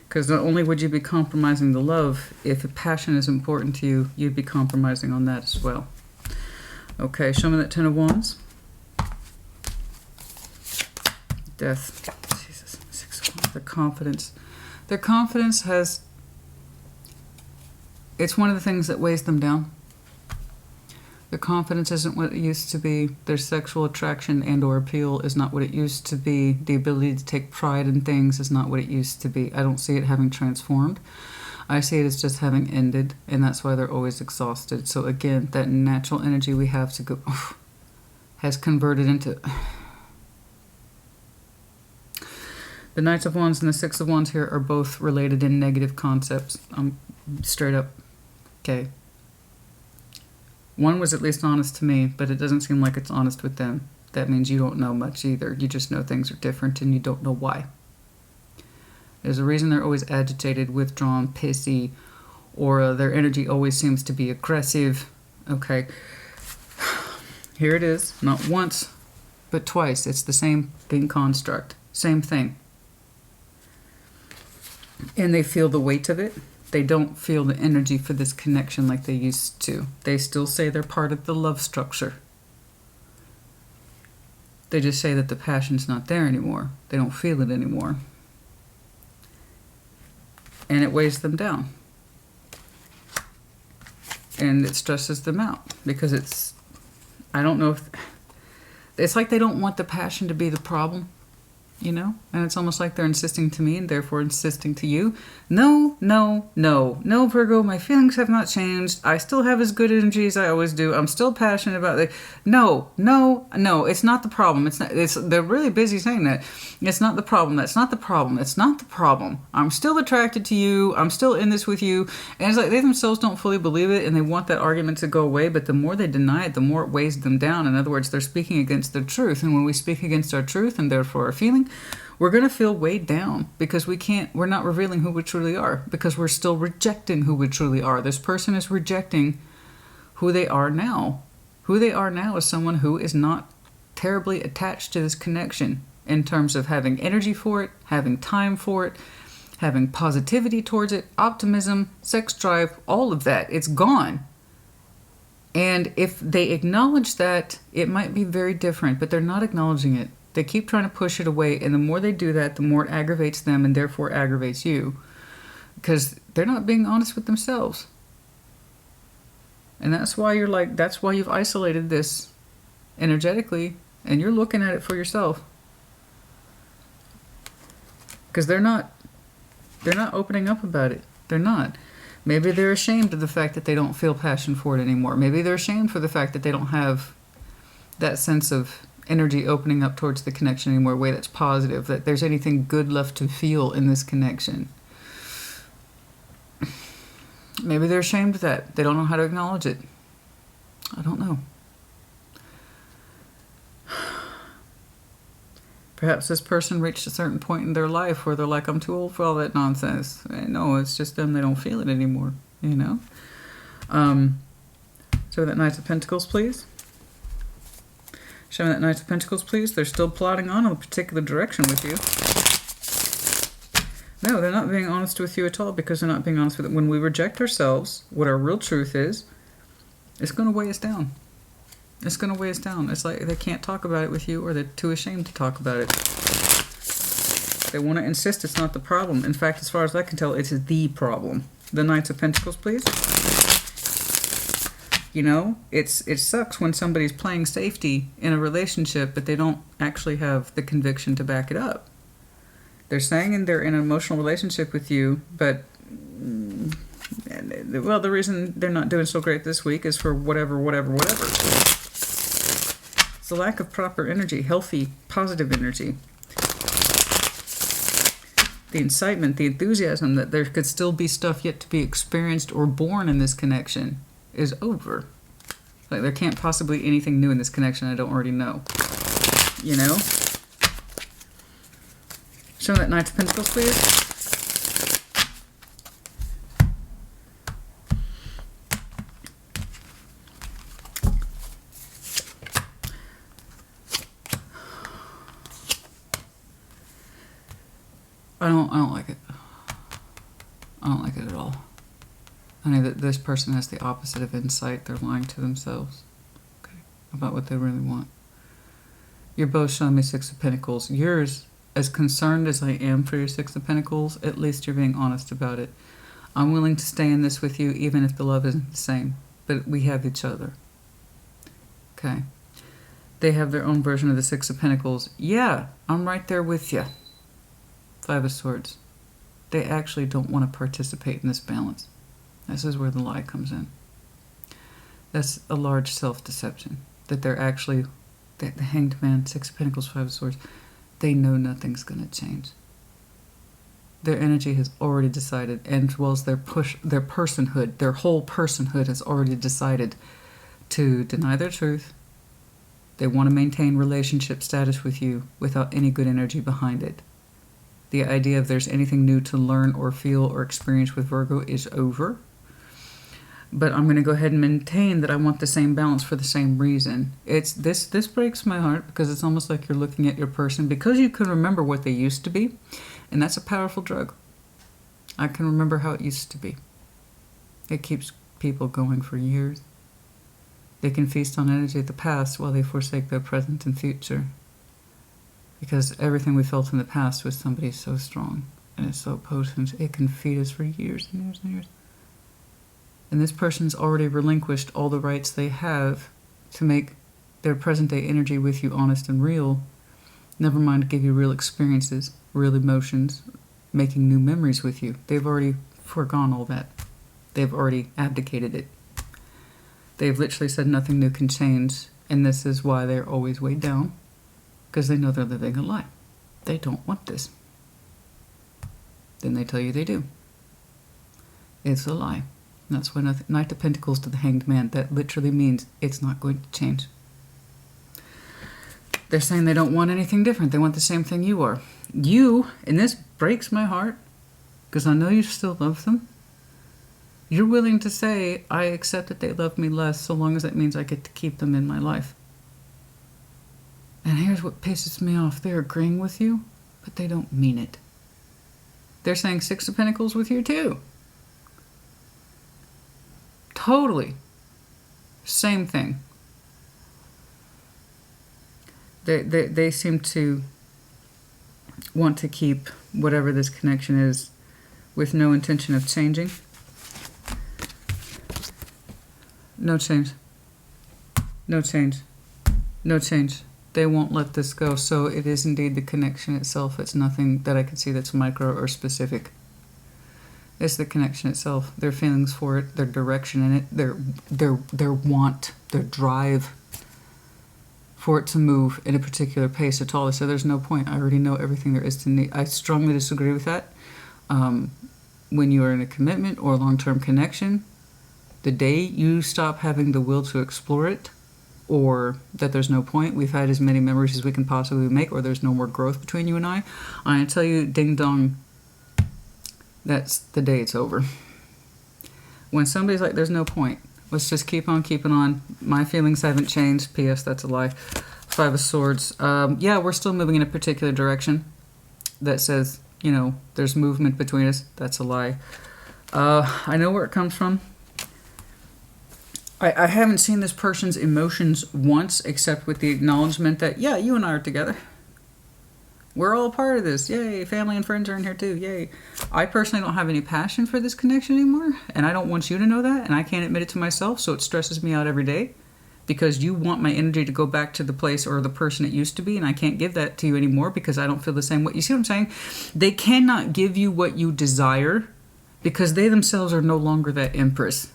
Because not only would you be compromising the love, if a passion is important to you, you'd be compromising on that as well. Okay, show me that Ten of Wands. Death. Jesus. Six of Wands. Their confidence. Their confidence has... It's one of the things that weighs them down. Their confidence isn't what it used to be. Their sexual attraction and or appeal is not what it used to be. The ability to take pride in things is not what it used to be. I don't see it having transformed. I see it as just having ended, and that's why they're always exhausted. So again, that natural energy we have to go has converted into... The Knights of Wands and the Six of Wands here are both related in negative concepts. Straight up. Okay. One was at least honest to me, but it doesn't seem like it's honest with them. That means you don't know much either. You just know things are different and you don't know why. There's a reason they're always agitated, withdrawn, pissy, or their energy always seems to be aggressive. Okay. Here it is. Not once, but twice. It's the same thing construct. Same thing. And they feel the weight of it. They don't feel the energy for this connection like they used to. They still say they're part of the love structure. They just say that the passion's not there anymore. They don't feel it anymore. And it weighs them down. And it stresses them out. Because it's... I don't know if... It's like they don't want the passion to be the problem. You know? And it's almost like they're insisting to me and therefore insisting to you. No, no, no. No, Virgo, my feelings have not changed. I still have as good energy as I always do. I'm still passionate about it. No, no, no. It's not the problem. It's not. They're really busy saying that. It's not the problem. That's not the problem. It's not the problem. I'm still attracted to you. I'm still in this with you. And it's like they themselves don't fully believe it and they want that argument to go away. But the more they deny it, the more it weighs them down. In other words, they're speaking against their truth. And when we speak against our truth and therefore our feeling, we're going to feel weighed down because we're not revealing who we truly are because we're still rejecting who we truly are. This person is rejecting who they are now. Who they are now is someone who is not terribly attached to this connection in terms of having energy for it, having time for it, having positivity towards it, optimism, sex drive, all of that. It's gone. And if they acknowledge that, it might be very different, but they're not acknowledging it. They keep trying to push it away, and the more they do that, the more it aggravates them and therefore aggravates you. Because they're not being honest with themselves. And that's why that's why you've isolated this energetically, and you're looking at it for yourself. Because they're not opening up about it. They're not. Maybe they're ashamed of the fact that they don't feel passion for it anymore. Maybe they're ashamed for the fact that they don't have that sense of energy opening up towards the connection anymore, a way that's positive, that there's anything good left to feel in this connection. Maybe they're ashamed of that. They don't know how to acknowledge it. I don't know. Perhaps this person reached a certain point in their life where they're like, I'm too old for all that nonsense. No, it's just them. They don't feel it anymore, you know? So that Knight of Pentacles, please. Show me that Knight of Pentacles, please. They're still plodding on a particular direction with you. No, they're not being honest with you at all, because they're not being honest with it. When we reject ourselves, what our real truth is, it's going to weigh us down. It's going to weigh us down. It's like they can't talk about it with you, or they're too ashamed to talk about it. They want to insist it's not the problem. In fact, as far as I can tell, it's the problem. The Knights of Pentacles, please. You know, it sucks when somebody's playing safety in a relationship, but they don't actually have the conviction to back it up. They're saying they're in an emotional relationship with you, but, well, the reason they're not doing so great this week is for whatever. It's the lack of proper energy, healthy, positive energy. The incitement, the enthusiasm that there could still be stuff yet to be experienced or born in this connection is over. Like, there can't possibly be anything new in this connection I don't already know. You know? Show that Knight of Pentacles, please. I don't like it. I don't like it at all. I know that this person has the opposite of insight. They're lying to themselves, okay, about what they really want. You're both showing me Six of Pentacles. Yours, as concerned as I am for your Six of Pentacles, at least you're being honest about it. I'm willing to stay in this with you even if the love isn't the same, but we have each other. Okay. They have their own version of the Six of Pentacles. Yeah, I'm right there with you. Five of Swords. They actually don't want to participate in this balance. This is where the lie comes in. That's a large self-deception. That they're actually, the Hanged Man, Six of Pentacles, Five of Swords, they know nothing's going to change. Their energy has already decided, and as well as their personhood, their whole personhood has already decided to deny their truth. They want to maintain relationship status with you without any good energy behind it. The idea of there's anything new to learn or feel or experience with Virgo is over. But I'm going to go ahead and maintain that I want the same balance for the same reason. It's this breaks my heart, because it's almost like you're looking at your person because you can remember what they used to be, and that's a powerful drug. I can remember how it used to be. It keeps people going for years. They can feast on energy of the past while they forsake their present and future. Because everything we felt in the past with somebody is so strong and it's so potent, it can feed us for years and years and years. And this person's already relinquished all the rights they have to make their present-day energy with you honest and real. Never mind to give you real experiences, real emotions, making new memories with you. They've already foregone all that. They've already abdicated it. They've literally said nothing new can change, and this is why they're always weighed down. Because they know they're living a lie. They don't want this. Then they tell you they do. It's a lie. And that's when Knight of Pentacles to the Hanged Man, that literally means it's not going to change. They're saying they don't want anything different. They want the same thing you are. You, and this breaks my heart, because I know you still love them. You're willing to say, I accept that they love me less so long as that means I get to keep them in my life. And here's what pisses me off. They're agreeing with you, but they don't mean it. They're saying Six of Pentacles with you too. Totally. Same thing. They seem to want to keep whatever this connection is with no intention of changing. No change. No change. No change. They won't let this go. So it is indeed the connection itself. It's nothing that I can see that's micro or specific. It's the connection itself. Their feelings for it, their direction in it, their want, their drive for it to move in a particular pace at all. So there's no point. I already know everything there is to need. I strongly disagree with that. When you are in a commitment or long-term connection, the day you stop having the will to explore it, or that there's no point, we've had as many memories as we can possibly make, or there's no more growth between you and I'm going to tell you, ding dong, that's the day it's over. When somebody's like, there's no point, let's just keep on keeping on, my feelings haven't changed, P.S. that's a lie, 5 of Swords, yeah, we're still moving in a particular direction that says, you know, there's movement between us, that's a lie. I know where it comes from. I haven't seen this person's emotions once, except with the acknowledgement that, yeah, you and I are together. We're all a part of this. Yay, family and friends are in here too. Yay. I personally don't have any passion for this connection anymore, and I don't want you to know that, and I can't admit it to myself, so it stresses me out every day, because you want my energy to go back to the place or the person it used to be, and I can't give that to you anymore because I don't feel the same way. You see what I'm saying? They cannot give you what you desire because they themselves are no longer that empress.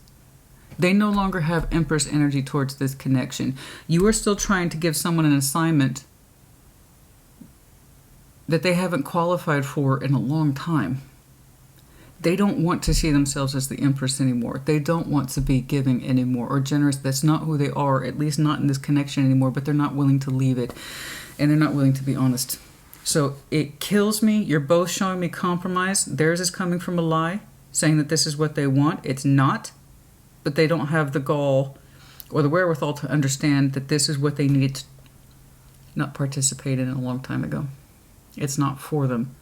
They no longer have Empress energy towards this connection. You are still trying to give someone an assignment that they haven't qualified for in a long time. They don't want to see themselves as the Empress anymore. They don't want to be giving anymore or generous. That's not who they are, at least not in this connection anymore, but they're not willing to leave it. And they're not willing to be honest. So it kills me. You're both showing me compromise. Theirs is coming from a lie, saying that this is what they want. It's not. But they don't have the gall or the wherewithal to understand that this is what they needed to not participate in a long time ago. It's not for them,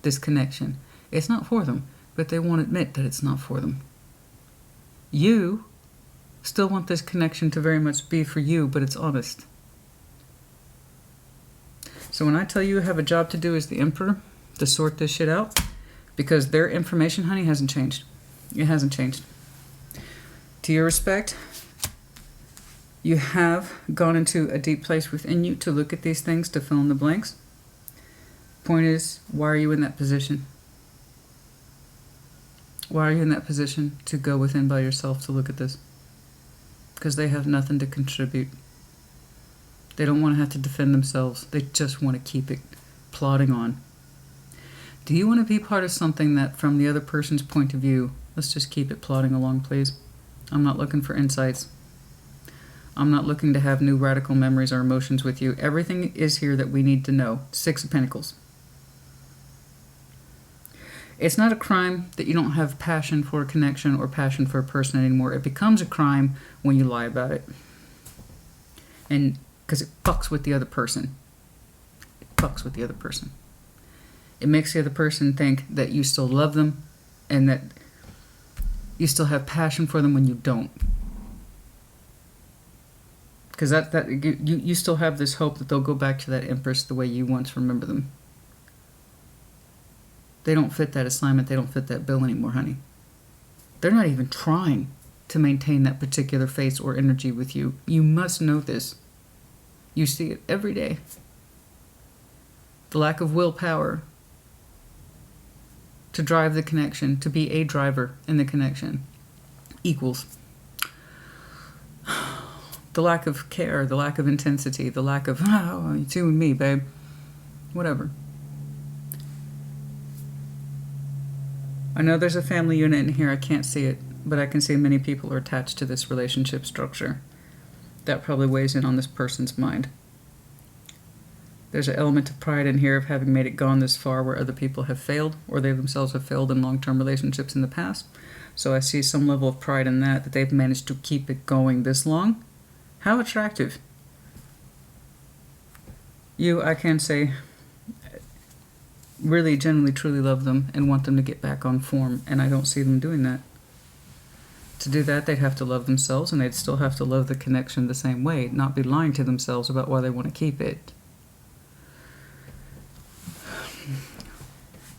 this connection. It's not for them, but they won't admit that it's not for them. You still want this connection to very much be for you, but it's honest. So when I tell you have a job to do as the Emperor to sort this shit out, because their information, honey, hasn't changed. It hasn't changed. To your respect, you have gone into a deep place within you to look at these things, to fill in the blanks. Point is, why are you in that position? Why are you in that position to go within by yourself to look at this? Because they have nothing to contribute. They don't want to have to defend themselves. They just want to keep it plodding on. Do you want to be part of something that, from the other person's point of view, let's just keep it plodding along, please? I'm not looking for insights. I'm not looking to have new radical memories or emotions with you. Everything is here that we need to know. 6 of Pentacles. It's not a crime that you don't have passion for a connection or passion for a person anymore. It becomes a crime when you lie about it. And because it fucks with the other person. It fucks with the other person. It makes the other person think that you still love them and that you still have passion for them when you don't. Because you still have this hope that they'll go back to that Empress the way you once remember them. They don't fit that assignment. They don't fit that bill anymore, honey. They're not even trying to maintain that particular face or energy with you. You must know this. You see it every day. The lack of willpower to drive the connection, to be a driver in the connection, equals the lack of care, the lack of intensity, the lack of, oh, it's you and me, babe. Whatever. I know there's a family unit in here. I can't see it, but I can see many people are attached to this relationship structure. That probably weighs in on this person's mind. There's an element of pride in here of having made it gone this far where other people have failed, or they themselves have failed in long-term relationships in the past. So I see some level of pride in that they've managed to keep it going this long. How attractive. You, I can say, really, genuinely, truly love them and want them to get back on form, and I don't see them doing that. To do that, they'd have to love themselves, and they'd still have to love the connection the same way, not be lying to themselves about why they want to keep it.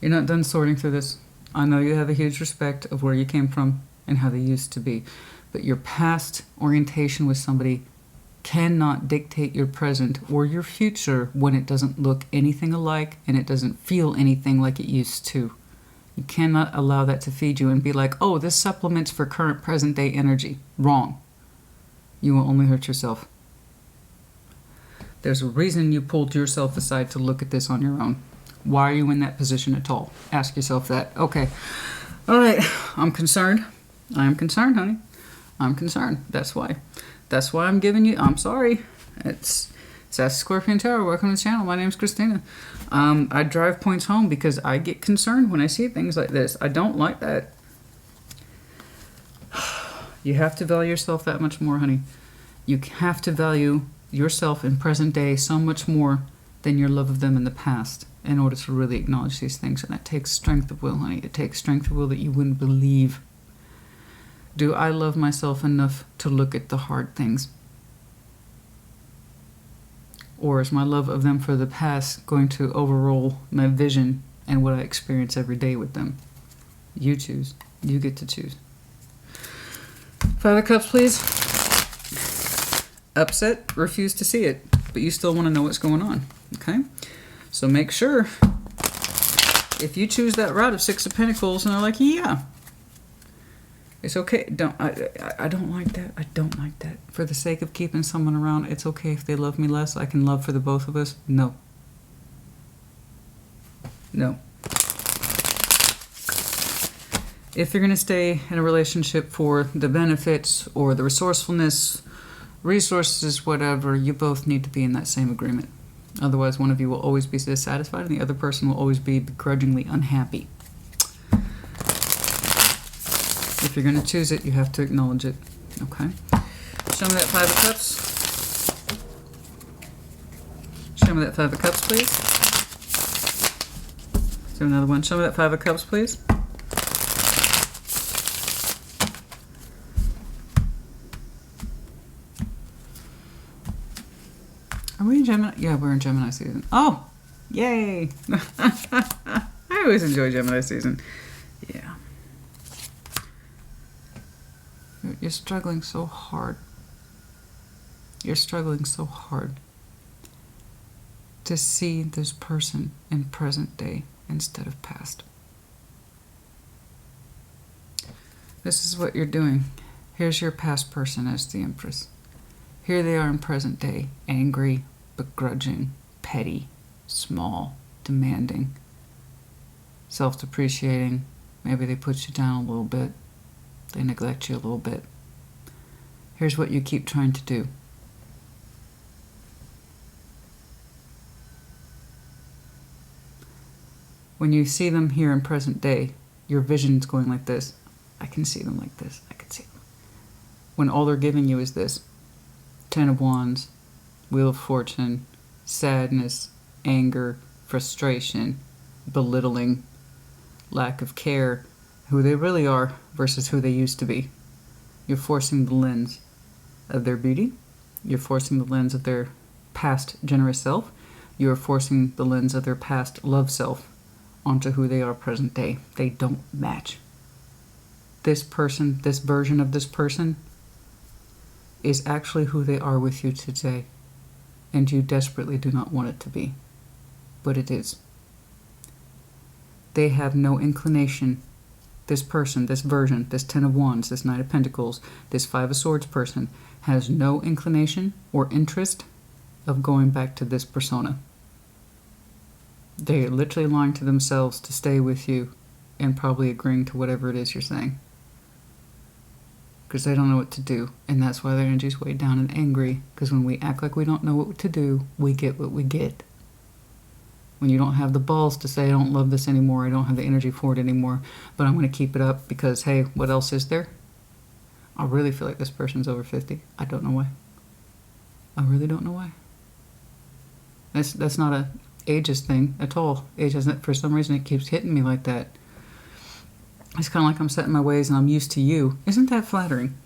You're not done sorting through this. I know you have a huge respect of where you came from and how they used to be, but your past orientation with somebody cannot dictate your present or your future when it doesn't look anything alike and it doesn't feel anything like it used to. You cannot allow that to feed you and be like, oh, this supplements for current present day energy. Wrong. You will only hurt yourself. There's a reason you pulled yourself aside to look at this on your own. Why are you in that position at all? Ask yourself that. Okay. All right. I'm concerned. I am concerned, honey. I'm concerned. That's why. That's why I'm giving you... I'm sorry. It's sassyscorpiontarot. Welcome to the channel. My name's Christina. I drive points home because I get concerned when I see things like this. I don't like that. You have to value yourself that much more, honey. You have to value yourself in present day so much more than your love of them in the past in order to really acknowledge these things. And that takes strength of will, honey. It takes strength of will that you wouldn't believe. Do I love myself enough to look at the hard things? Or is my love of them for the past going to overrule my vision and what I experience every day with them? You choose. You get to choose. Five of Cups, please. Upset, refuse to see it, but you still want to know what's going on. Okay? So make sure if you choose that route of Six of Pentacles and they're like, yeah, it's okay. I don't like that. I don't like that. For the sake of keeping someone around, it's okay if they love me less. I can love for the both of us. No. No. If you're going to stay in a relationship for the benefits or the resourcefulness, resources, whatever, you both need to be in that same agreement. Otherwise, one of you will always be dissatisfied and the other person will always be begrudgingly unhappy. If you're going to choose it, you have to acknowledge it. Okay? Show me that Five of Cups. Show me that Five of Cups, please. Do another one. Show me that Five of Cups, please. Are we in Gemini? Yeah, we're in Gemini season. Oh! Yay! I always enjoy Gemini season. Yeah. You're struggling so hard. You're struggling so hard to see this person in present day instead of past. This is what you're doing. Here's your past person as the Empress. Here they are in present day, angry, begrudging, petty, small, demanding, self-depreciating. Maybe they put you down a little bit. They neglect you a little bit. Here's what you keep trying to do. When you see them here in present day, your vision's going like this. I can see them like this. I can see them. When all they're giving you is this. Ten of Wands, Wheel of Fortune, sadness, anger, frustration, belittling, lack of care, who they really are versus who they used to be. You're forcing the lens of their beauty. You're forcing the lens of their past generous self. You're forcing the lens of their past love self onto who they are present day. They don't match. This person, this version of this person, is actually who they are with you today. And you desperately do not want it to be. But it is. They have no inclination. This person, this version, this Ten of Wands, this Knight of Pentacles, this Five of Swords person has no inclination or interest of going back to this persona. They are literally lying to themselves to stay with you and probably agreeing to whatever it is you're saying. Because they don't know what to do. And that's why their energy's weighed down and angry. Because when we act like we don't know what to do, we get what we get. When you don't have the balls to say, I don't love this anymore, I don't have the energy for it anymore, but I'm going to keep it up because, hey, what else is there? I really feel like this person's over 50. I don't know why. I really don't know why. That's not a ageist thing at all. Age hasn't, for some reason, it keeps hitting me like that. It's kind of like I'm set in my ways and I'm used to you. Isn't that flattering?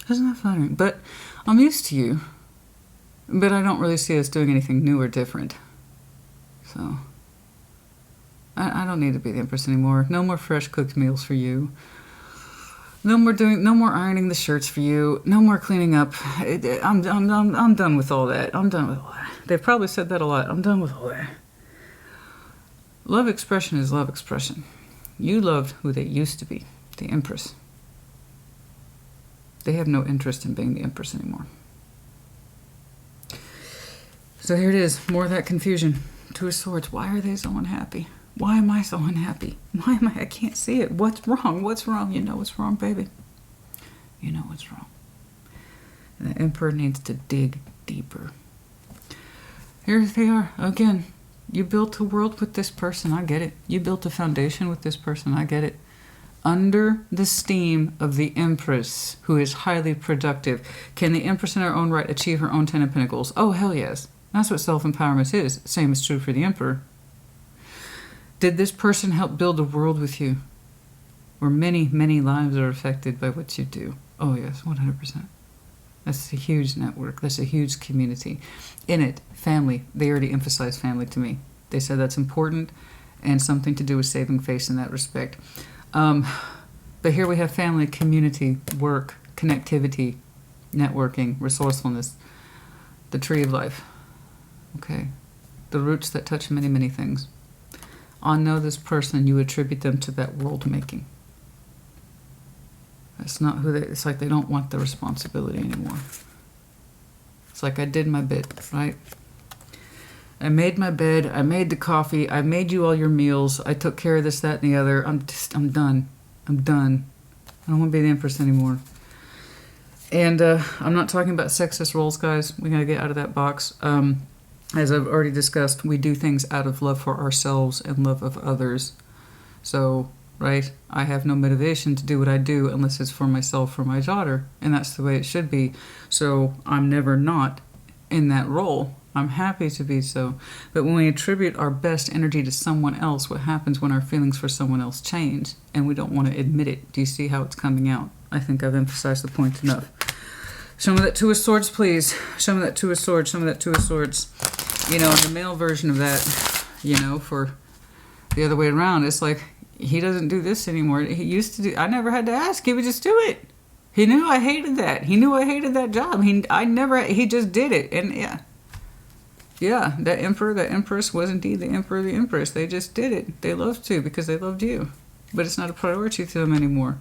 Isn't that flattering? But I'm used to you. But I don't really see us doing anything new or different. So, I don't need to be the Empress anymore. No more fresh cooked meals for you. No more ironing the shirts for you. No more cleaning up. I'm done with all that. I'm done with all that. They've probably said that a lot. I'm done with all that. Love expression is love expression. You loved who they used to be, the Empress. They have no interest in being the Empress anymore. So here it is, more of that confusion. Two of Swords. Why are they so unhappy? Why am I so unhappy? Why am I can't see it. What's wrong? What's wrong? You know what's wrong, baby. You know what's wrong. And the Emperor needs to dig deeper. Here they are again. You built a world with this person, I get it. You built a foundation with this person, I get it. Under the steam of the Empress, who is highly productive. Can the Empress in her own right achieve her own 10 of Pentacles? Oh, hell yes. That's what self-empowerment is. Same is true for the Emperor. Did this person help build a world with you where many, many lives are affected by what you do? Oh, yes, 100%. That's a huge network. That's a huge community. In it, family. They already emphasized family to me. They said that's important and something to do with saving face in that respect. But here we have family, community, work, connectivity, networking, resourcefulness, the tree of life. Okay. The roots that touch many, many things. On know this person, you attribute them to that world making. That's not who they, it's like they don't want the responsibility anymore. It's like I did my bit, right? I made my bed, I made the coffee, I made you all your meals, I took care of this, that, and the other. I'm done. I'm done. I don't want to be the Empress anymore. And I'm not talking about sexist roles, guys. We gotta get out of that box. As I've already discussed, we do things out of love for ourselves and love of others. So, right, I have no motivation to do what I do unless it's for myself or my daughter. And that's the way it should be. So I'm never not in that role. I'm happy to be so. But when we attribute our best energy to someone else, what happens when our feelings for someone else change and we don't want to admit it? Do you see how it's coming out? I think I've emphasized the point enough. Show me that Two of Swords, please. Show me that Two of Swords. Show me that Two of Swords. You know, in the male version of that, you know, for the other way around, it's like he doesn't do this anymore. He used to do, I never had to ask. He would just do it. He knew I hated that. He knew I hated that job. He just did it. And yeah. Yeah, that Emperor, that Empress was indeed the Emperor, the Empress. They just did it. They loved to because they loved you. But it's not a priority to them anymore.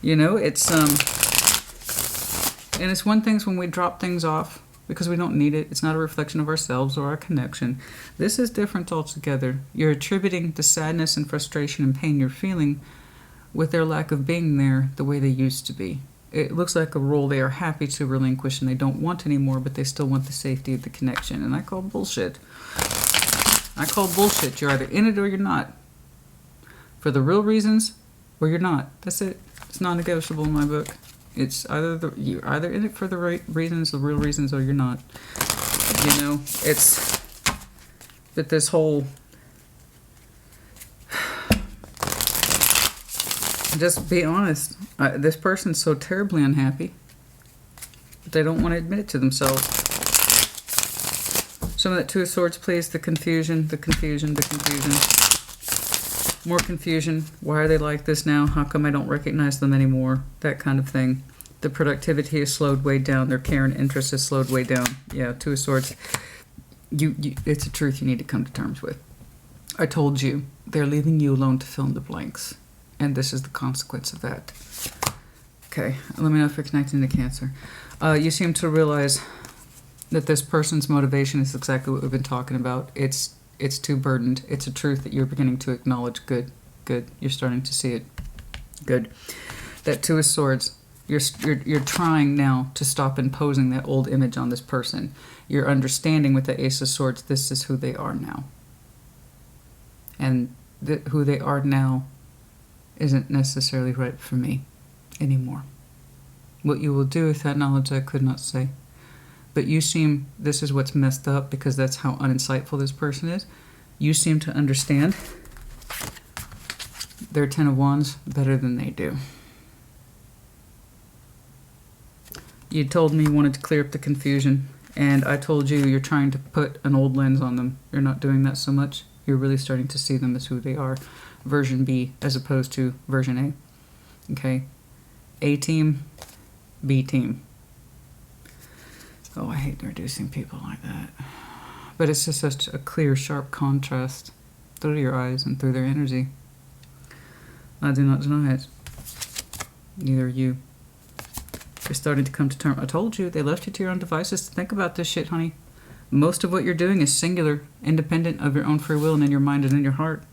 You know, it's, and it's one thing when we drop things off because we don't need it. It's not a reflection of ourselves or our connection. This is different altogether. You're attributing the sadness and frustration and pain you're feeling with their lack of being there the way they used to be. It looks like a role they are happy to relinquish and they don't want anymore, but they still want the safety of the connection. And I call bullshit. I call bullshit. You're either in it or you're not. For the real reasons or you're not. That's it. It's non-negotiable in my book. It's you're either in it for the right reasons, the real reasons, or you're not. You know, it's that this whole just be honest. This person's so terribly unhappy, but they don't want to admit it to themselves. Some of that Two of Swords, please. The confusion, the confusion, the confusion. More confusion. Why are they like this now? How come I don't recognize them anymore? That kind of thing. The productivity is slowed way down. Their care and interest is slowed way down. Yeah, Two of Swords. It's a truth you need to come to terms with. I told you. They're leaving you alone to fill in the blanks. And this is the consequence of that. Okay, let me know if you're connecting to Cancer. You seem to realize that this person's motivation is exactly what we've been talking about. It's too burdened. It's a truth that you're beginning to acknowledge. Good, good. You're starting to see it. Good. That Two of Swords. You're trying now to stop imposing that old image on this person. You're understanding with the Ace of Swords, this is who they are now. And who they are now isn't necessarily right for me anymore. What you will do with that knowledge, I could not say. But you seem, this is what's messed up because that's how uninsightful this person is. You seem to understand their Ten of Wands better than they do. You told me you wanted to clear up the confusion, and I told you you're trying to put an old lens on them. You're not doing that so much. You're really starting to see them as who they are. Version B as opposed to version A. Okay? A team, B team. Oh, I hate reducing people like that. But it's just such a clear, sharp contrast through your eyes and through their energy. I do not deny it. Neither are you. You're starting to come to terms. I told you, they left you to your own devices to think about this shit, honey. Most of what you're doing is singular, independent of your own free will and in your mind and in your heart.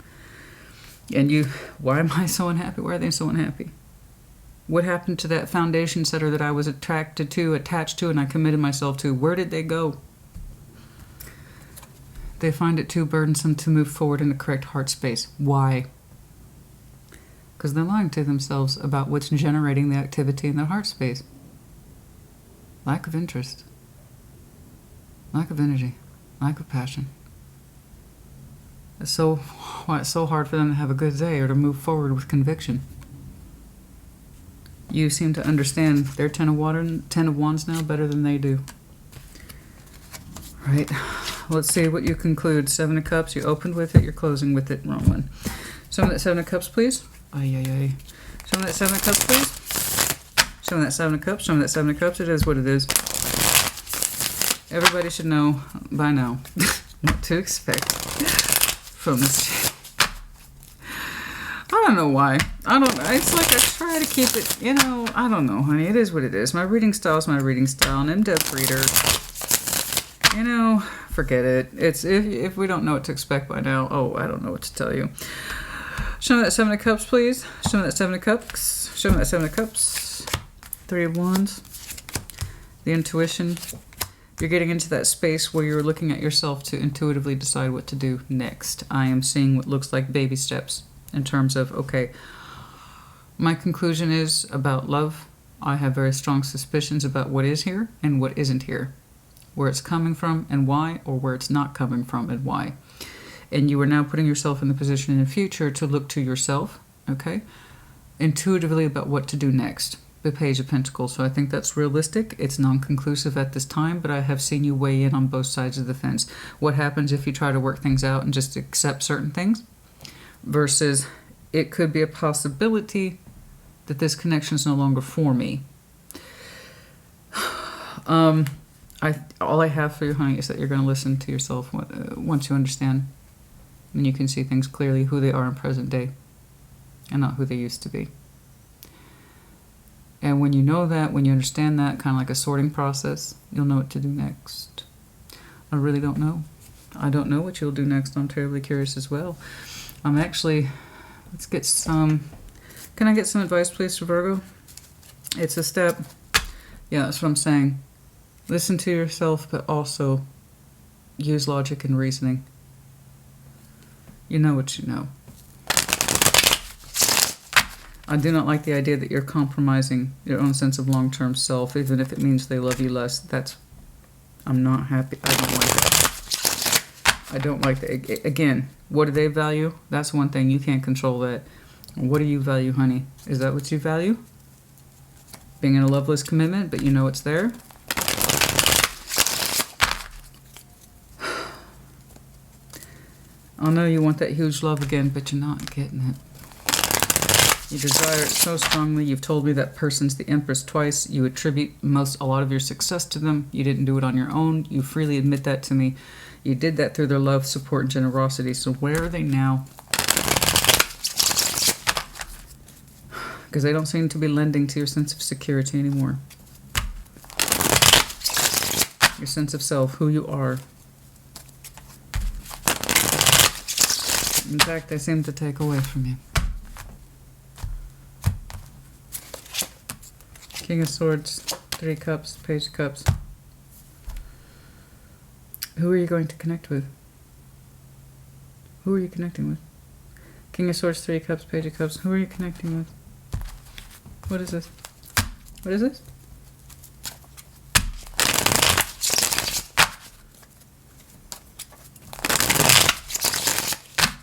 And you, why am I so unhappy? Why are they so unhappy? What happened to that foundation setter that I was attached to, and I committed myself to? Where did they go? They find it too burdensome to move forward in the correct heart space. Why? Because they're lying to themselves about what's generating the activity in their heart space. Lack of interest. Lack of energy. Lack of passion. It's why it's so hard for them to have a good day or to move forward with conviction. You seem to understand their Ten of Wands now better than they do. Right. Let's see what you conclude. Seven of Cups, you opened with it, you're closing with it. Wrong one. Show me that Seven of Cups, please. Ay, ay, ay. Show me that Seven of Cups, please. Show me that Seven of Cups. Show me that Seven of Cups. It is what it is. Everybody should know by now what to expect from this channel. I don't know why. It's like I try to keep it, I don't know, honey. It is what it is. My reading style is my reading style. An in-depth reader. Forget it. It's if we don't know what to expect by now, I don't know what to tell you. Show me that Seven of Cups, please. Show me that Seven of Cups. Show me that Seven of Cups. Three of Wands. The intuition. You're getting into that space where you're looking at yourself to intuitively decide what to do next. I am seeing what looks like baby steps in terms of, okay, my conclusion is about love. I have very strong suspicions about what is here and what isn't here. Where it's coming from and why, or where it's not coming from and why. And you are now putting yourself in the position in the future to look to yourself, okay, intuitively about what to do next. The Page of Pentacles. So I think that's realistic. It's non-conclusive at this time, but I have seen you weigh in on both sides of the fence. What happens if you try to work things out and just accept certain things? Versus it could be a possibility that this connection is no longer for me. All I have for you, honey, is that you're going to listen to yourself once you understand. And you can see things clearly, who they are in present day, and not who they used to be. And when you know that, when you understand that, kind of like a sorting process, you'll know what to do next. I really don't know. I don't know what you'll do next. I'm terribly curious as well. Let's get some, can I get some advice, please, for Virgo? It's a step. Yeah, that's what I'm saying. Listen to yourself, but also use logic and reasoning. You know what you know. I do not like the idea that you're compromising your own sense of long-term self, even if it means they love you less. I'm not happy. I don't like that. I don't like that. Again, what do they value? That's one thing. You can't control that. What do you value, honey? Is that what you value? Being in a loveless commitment, but you know it's there? I know you want that huge love again, but you're not getting it. You desire it so strongly. You've told me that person's the Empress twice. You attribute a lot of your success to them. You didn't do it on your own. You freely admit that to me. You did that through their love, support, and generosity. So where are they now? Because they don't seem to be lending to your sense of security anymore. Your sense of self, who you are. In fact, they seem to take away from you. King of Swords, Three of Cups, Page of Cups. Who are you going to connect with? Who are you connecting with? King of Swords, Three of Cups, Page of Cups. Who are you connecting with? What is this? What is this?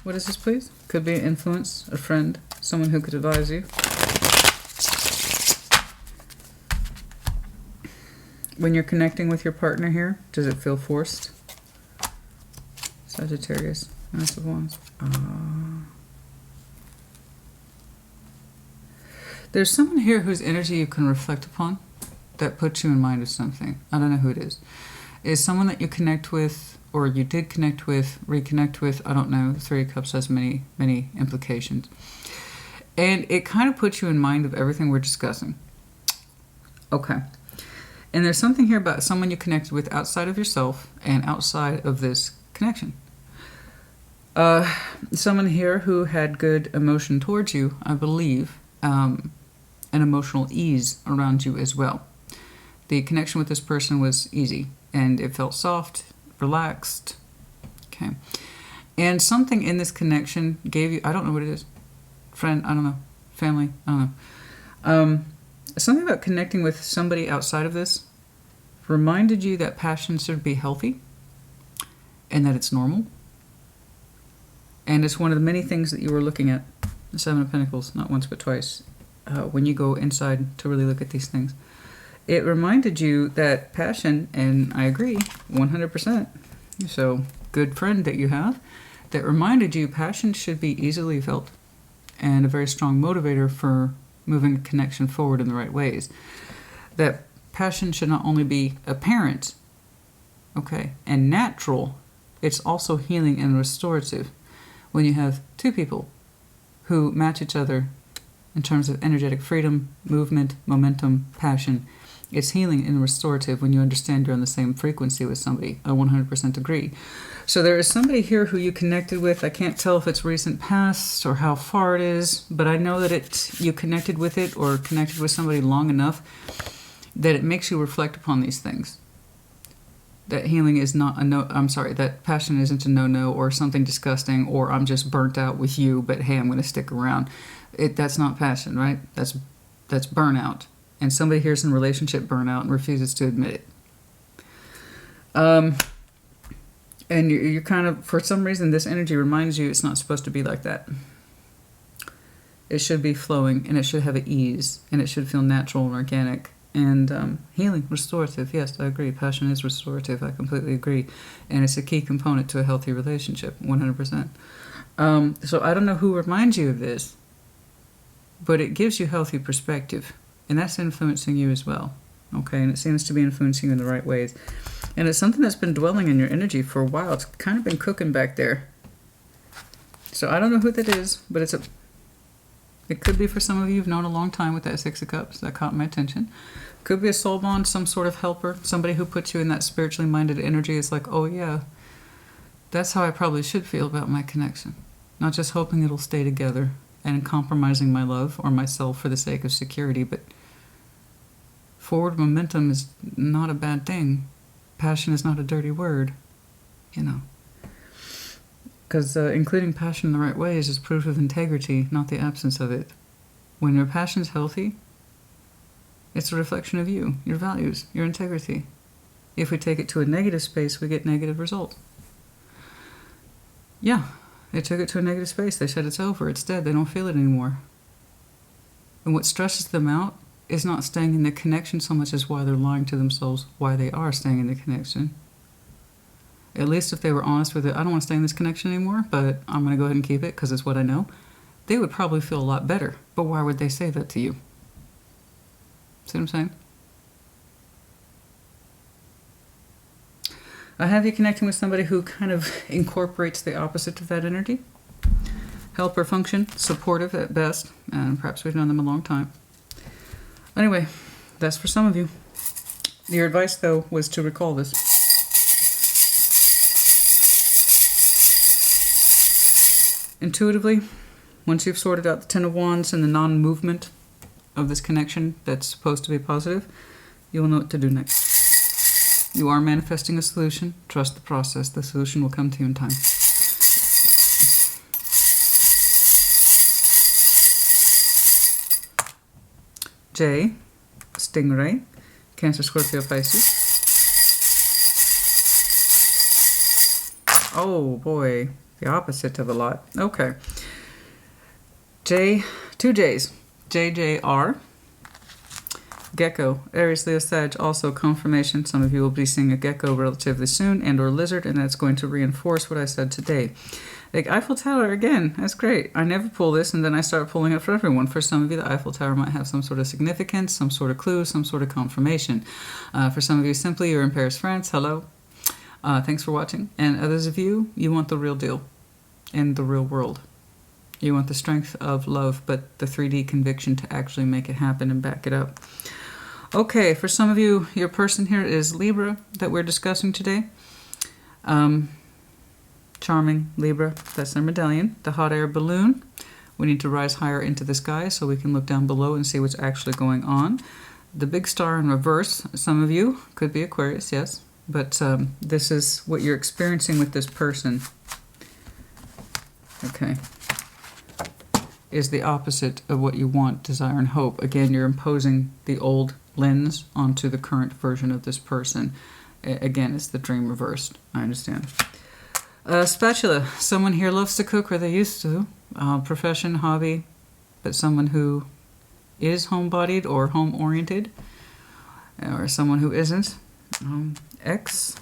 What is this, please? Could be an influence, a friend, someone who could advise you. When you're connecting with your partner here, does it feel forced? Sagittarius, Nice of Wands. There's someone here whose energy you can reflect upon that puts you in mind of something. I don't know who it is. Is someone that you connect with, or you did connect with, reconnect with, I don't know. Three of Cups has many, many implications. And it kind of puts you in mind of everything we're discussing. Okay. And there's something here about someone you connected with outside of yourself and outside of this connection. Someone here who had good emotion towards you, I believe, an emotional ease around you as well. The connection with this person was easy, and it felt soft, relaxed. Okay. And something in this connection gave you, I don't know what it is. Friend, I don't know. Family, I don't know. Something about connecting with somebody outside of this reminded you that passion should be healthy and that it's normal. And it's one of the many things that you were looking at, the Seven of Pentacles, not once but twice, when you go inside to really look at these things. It reminded you that passion, and I agree, 100%. So, good friend that you have, that reminded you passion should be easily felt and a very strong motivator for moving a connection forward in the right ways. That passion should not only be apparent, okay, and natural, it's also healing and restorative. When you have two people who match each other in terms of energetic freedom, movement, momentum, passion, it's healing and restorative when you understand you're on the same frequency with somebody. I 100% agree. So there is somebody here who you connected with. I can't tell if it's recent past or how far it is, but I know that you connected with it or connected with somebody long enough that it makes you reflect upon these things. That healing is not a no, I'm sorry, that passion isn't a no-no or something disgusting or I'm just burnt out with you, but hey, I'm going to stick around. That's not passion, right? That's burnout. And somebody here's in relationship burnout and refuses to admit it. And you're kind of, for some reason, this energy reminds you it's not supposed to be like that. It should be flowing, and it should have an ease, and it should feel natural and organic. And healing, restorative, yes, I agree. Passion is restorative, I completely agree. And it's a key component to a healthy relationship, 100%. So I don't know who reminds you of this, but it gives you healthy perspective. And that's influencing you as well. Okay, and it seems to be influencing you in the right ways. And it's something that's been dwelling in your energy for a while. It's kind of been cooking back there. So I don't know who that is, but it could be for some of you who've known a long time with that Six of Cups. That caught my attention. Could be a soul bond, some sort of helper, somebody who puts you in that spiritually minded energy. It's like, oh yeah, that's how I probably should feel about my connection. Not just hoping it'll stay together and compromising my love or myself for the sake of security, but forward momentum is not a bad thing. Passion is not a dirty word, you know. Because including passion in the right ways is proof of integrity, not the absence of it. When your passion's healthy, it's a reflection of you, your values, your integrity. If we take it to a negative space, we get negative results. Yeah, they took it to a negative space. They said it's over, it's dead, they don't feel it anymore. And what stresses them out is not staying in the connection so much as why they're lying to themselves, why they are staying in the connection. At least if they were honest with it, I don't want to stay in this connection anymore, but I'm going to go ahead and keep it because it's what I know, they would probably feel a lot better. But why would they say that to you? See what I'm saying? I have you connecting with somebody who kind of incorporates the opposite of that energy. Helper function, supportive at best, and perhaps we've known them a long time. Anyway, that's for some of you. Your advice, though, was to recall this. Intuitively, once you've sorted out the Ten of Wands and the non-movement of this connection that's supposed to be positive, you'll know what to do next. You are manifesting a solution. Trust the process. The solution will come to you in time. J, Stingray, Cancer, Scorpio, Pisces. Oh boy, the opposite of a lot. Okay. J, two J's. JJR, Gecko, Aries, Leo, Sag, also confirmation. Some of you will be seeing a gecko relatively soon, and or lizard, and that's going to reinforce what I said today. Like Eiffel Tower, again, that's great. I never pull this, and then I start pulling it for everyone. For some of you, the Eiffel Tower might have some sort of significance, some sort of clue, some sort of confirmation. For some of you, simply, you're in Paris, France. Hello. Thanks for watching. And others of you, you want the real deal in the real world. You want the strength of love, but the 3D conviction to actually make it happen and back it up. Okay, for some of you, your person here is Libra that we're discussing today. Charming Libra, that's their medallion. The hot air balloon. We need to rise higher into the sky so we can look down below and see what's actually going on. The big star in reverse, some of you, could be Aquarius, yes. But this is what you're experiencing with this person. Okay. Is the opposite of what you want, desire, and hope. Again, you're imposing the old lens onto the current version of this person. Again, it's the dream reversed. I understand. Spatula. Someone here loves to cook, or they used to. Profession, hobby, but someone who is homebodied or home-oriented, or someone who isn't. X.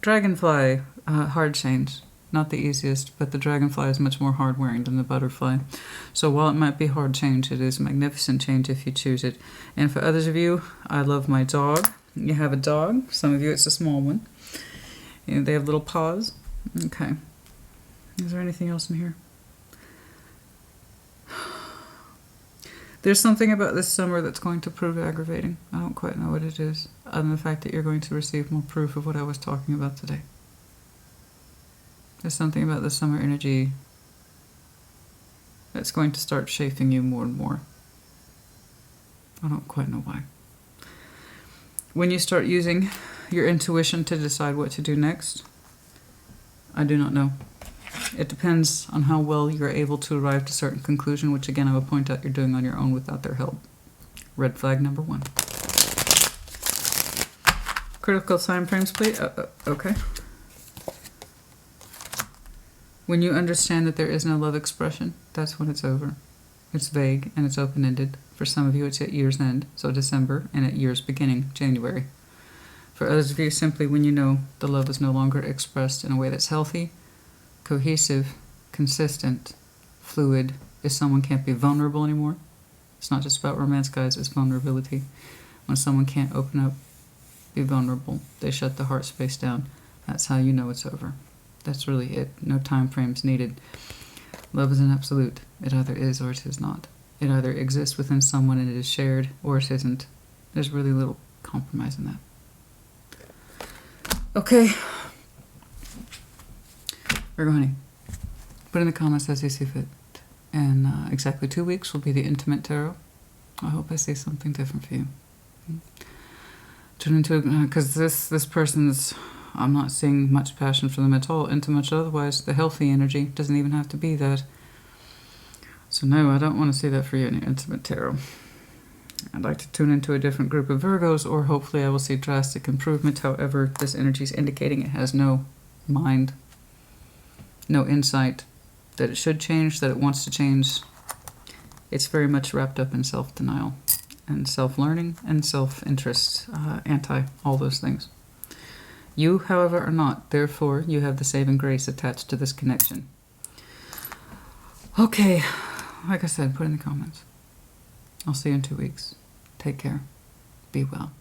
Dragonfly. Hard change. Not the easiest, but the dragonfly is much more hard-wearing than the butterfly. So while it might be hard change, it is magnificent change if you choose it. And for others of you, I love my dog. You have a dog. Some of you, it's a small one. You know, they have little paws. Okay. Is there anything else in here? There's something about this summer that's going to prove aggravating. I don't quite know what it is, other than the fact that you're going to receive more proof of what I was talking about today. There's something about the summer energy that's going to start shaping you more and more. I don't quite know why. When you start using your intuition to decide what to do next, I do not know. It depends on how well you're able to arrive to a certain conclusion, which again I will point out you're doing on your own without their help. Red flag number 1. Critical time frames, please. Okay. When you understand that there is no love expression, that's when it's over. It's vague and it's open-ended. For some of you, it's at year's end, so December, and at year's beginning, January. For others of you, simply when you know the love is no longer expressed in a way that's healthy, cohesive, consistent, fluid, if someone can't be vulnerable anymore. It's not just about romance, guys, it's vulnerability. When someone can't open up, be vulnerable, they shut the heart space down. That's how you know it's over. That's really it. No time frames needed. Love is an absolute. It either is or it is not. It either exists within someone and it is shared, or it isn't. There's really little compromise in that. Okay. Virgo honey, put in the comments as you see fit. And exactly 2 weeks will be the Intimate Tarot. I hope I see something different for you. Turn into, because this person's, I'm not seeing much passion for them at all, into much otherwise. The healthy energy doesn't even have to be that. So no, I don't want to see that for you in your Intimate Tarot. I'd like to tune into a different group of Virgos, or hopefully I will see drastic improvement. However, this energy is indicating it has no mind, no insight that it should change, that it wants to change. It's very much wrapped up in self-denial and self-learning and self-interest, all those things. You, however, are not. Therefore, you have the saving grace attached to this connection. Okay, like I said, put in the comments. I'll see you in 2 weeks. Take care. Be well.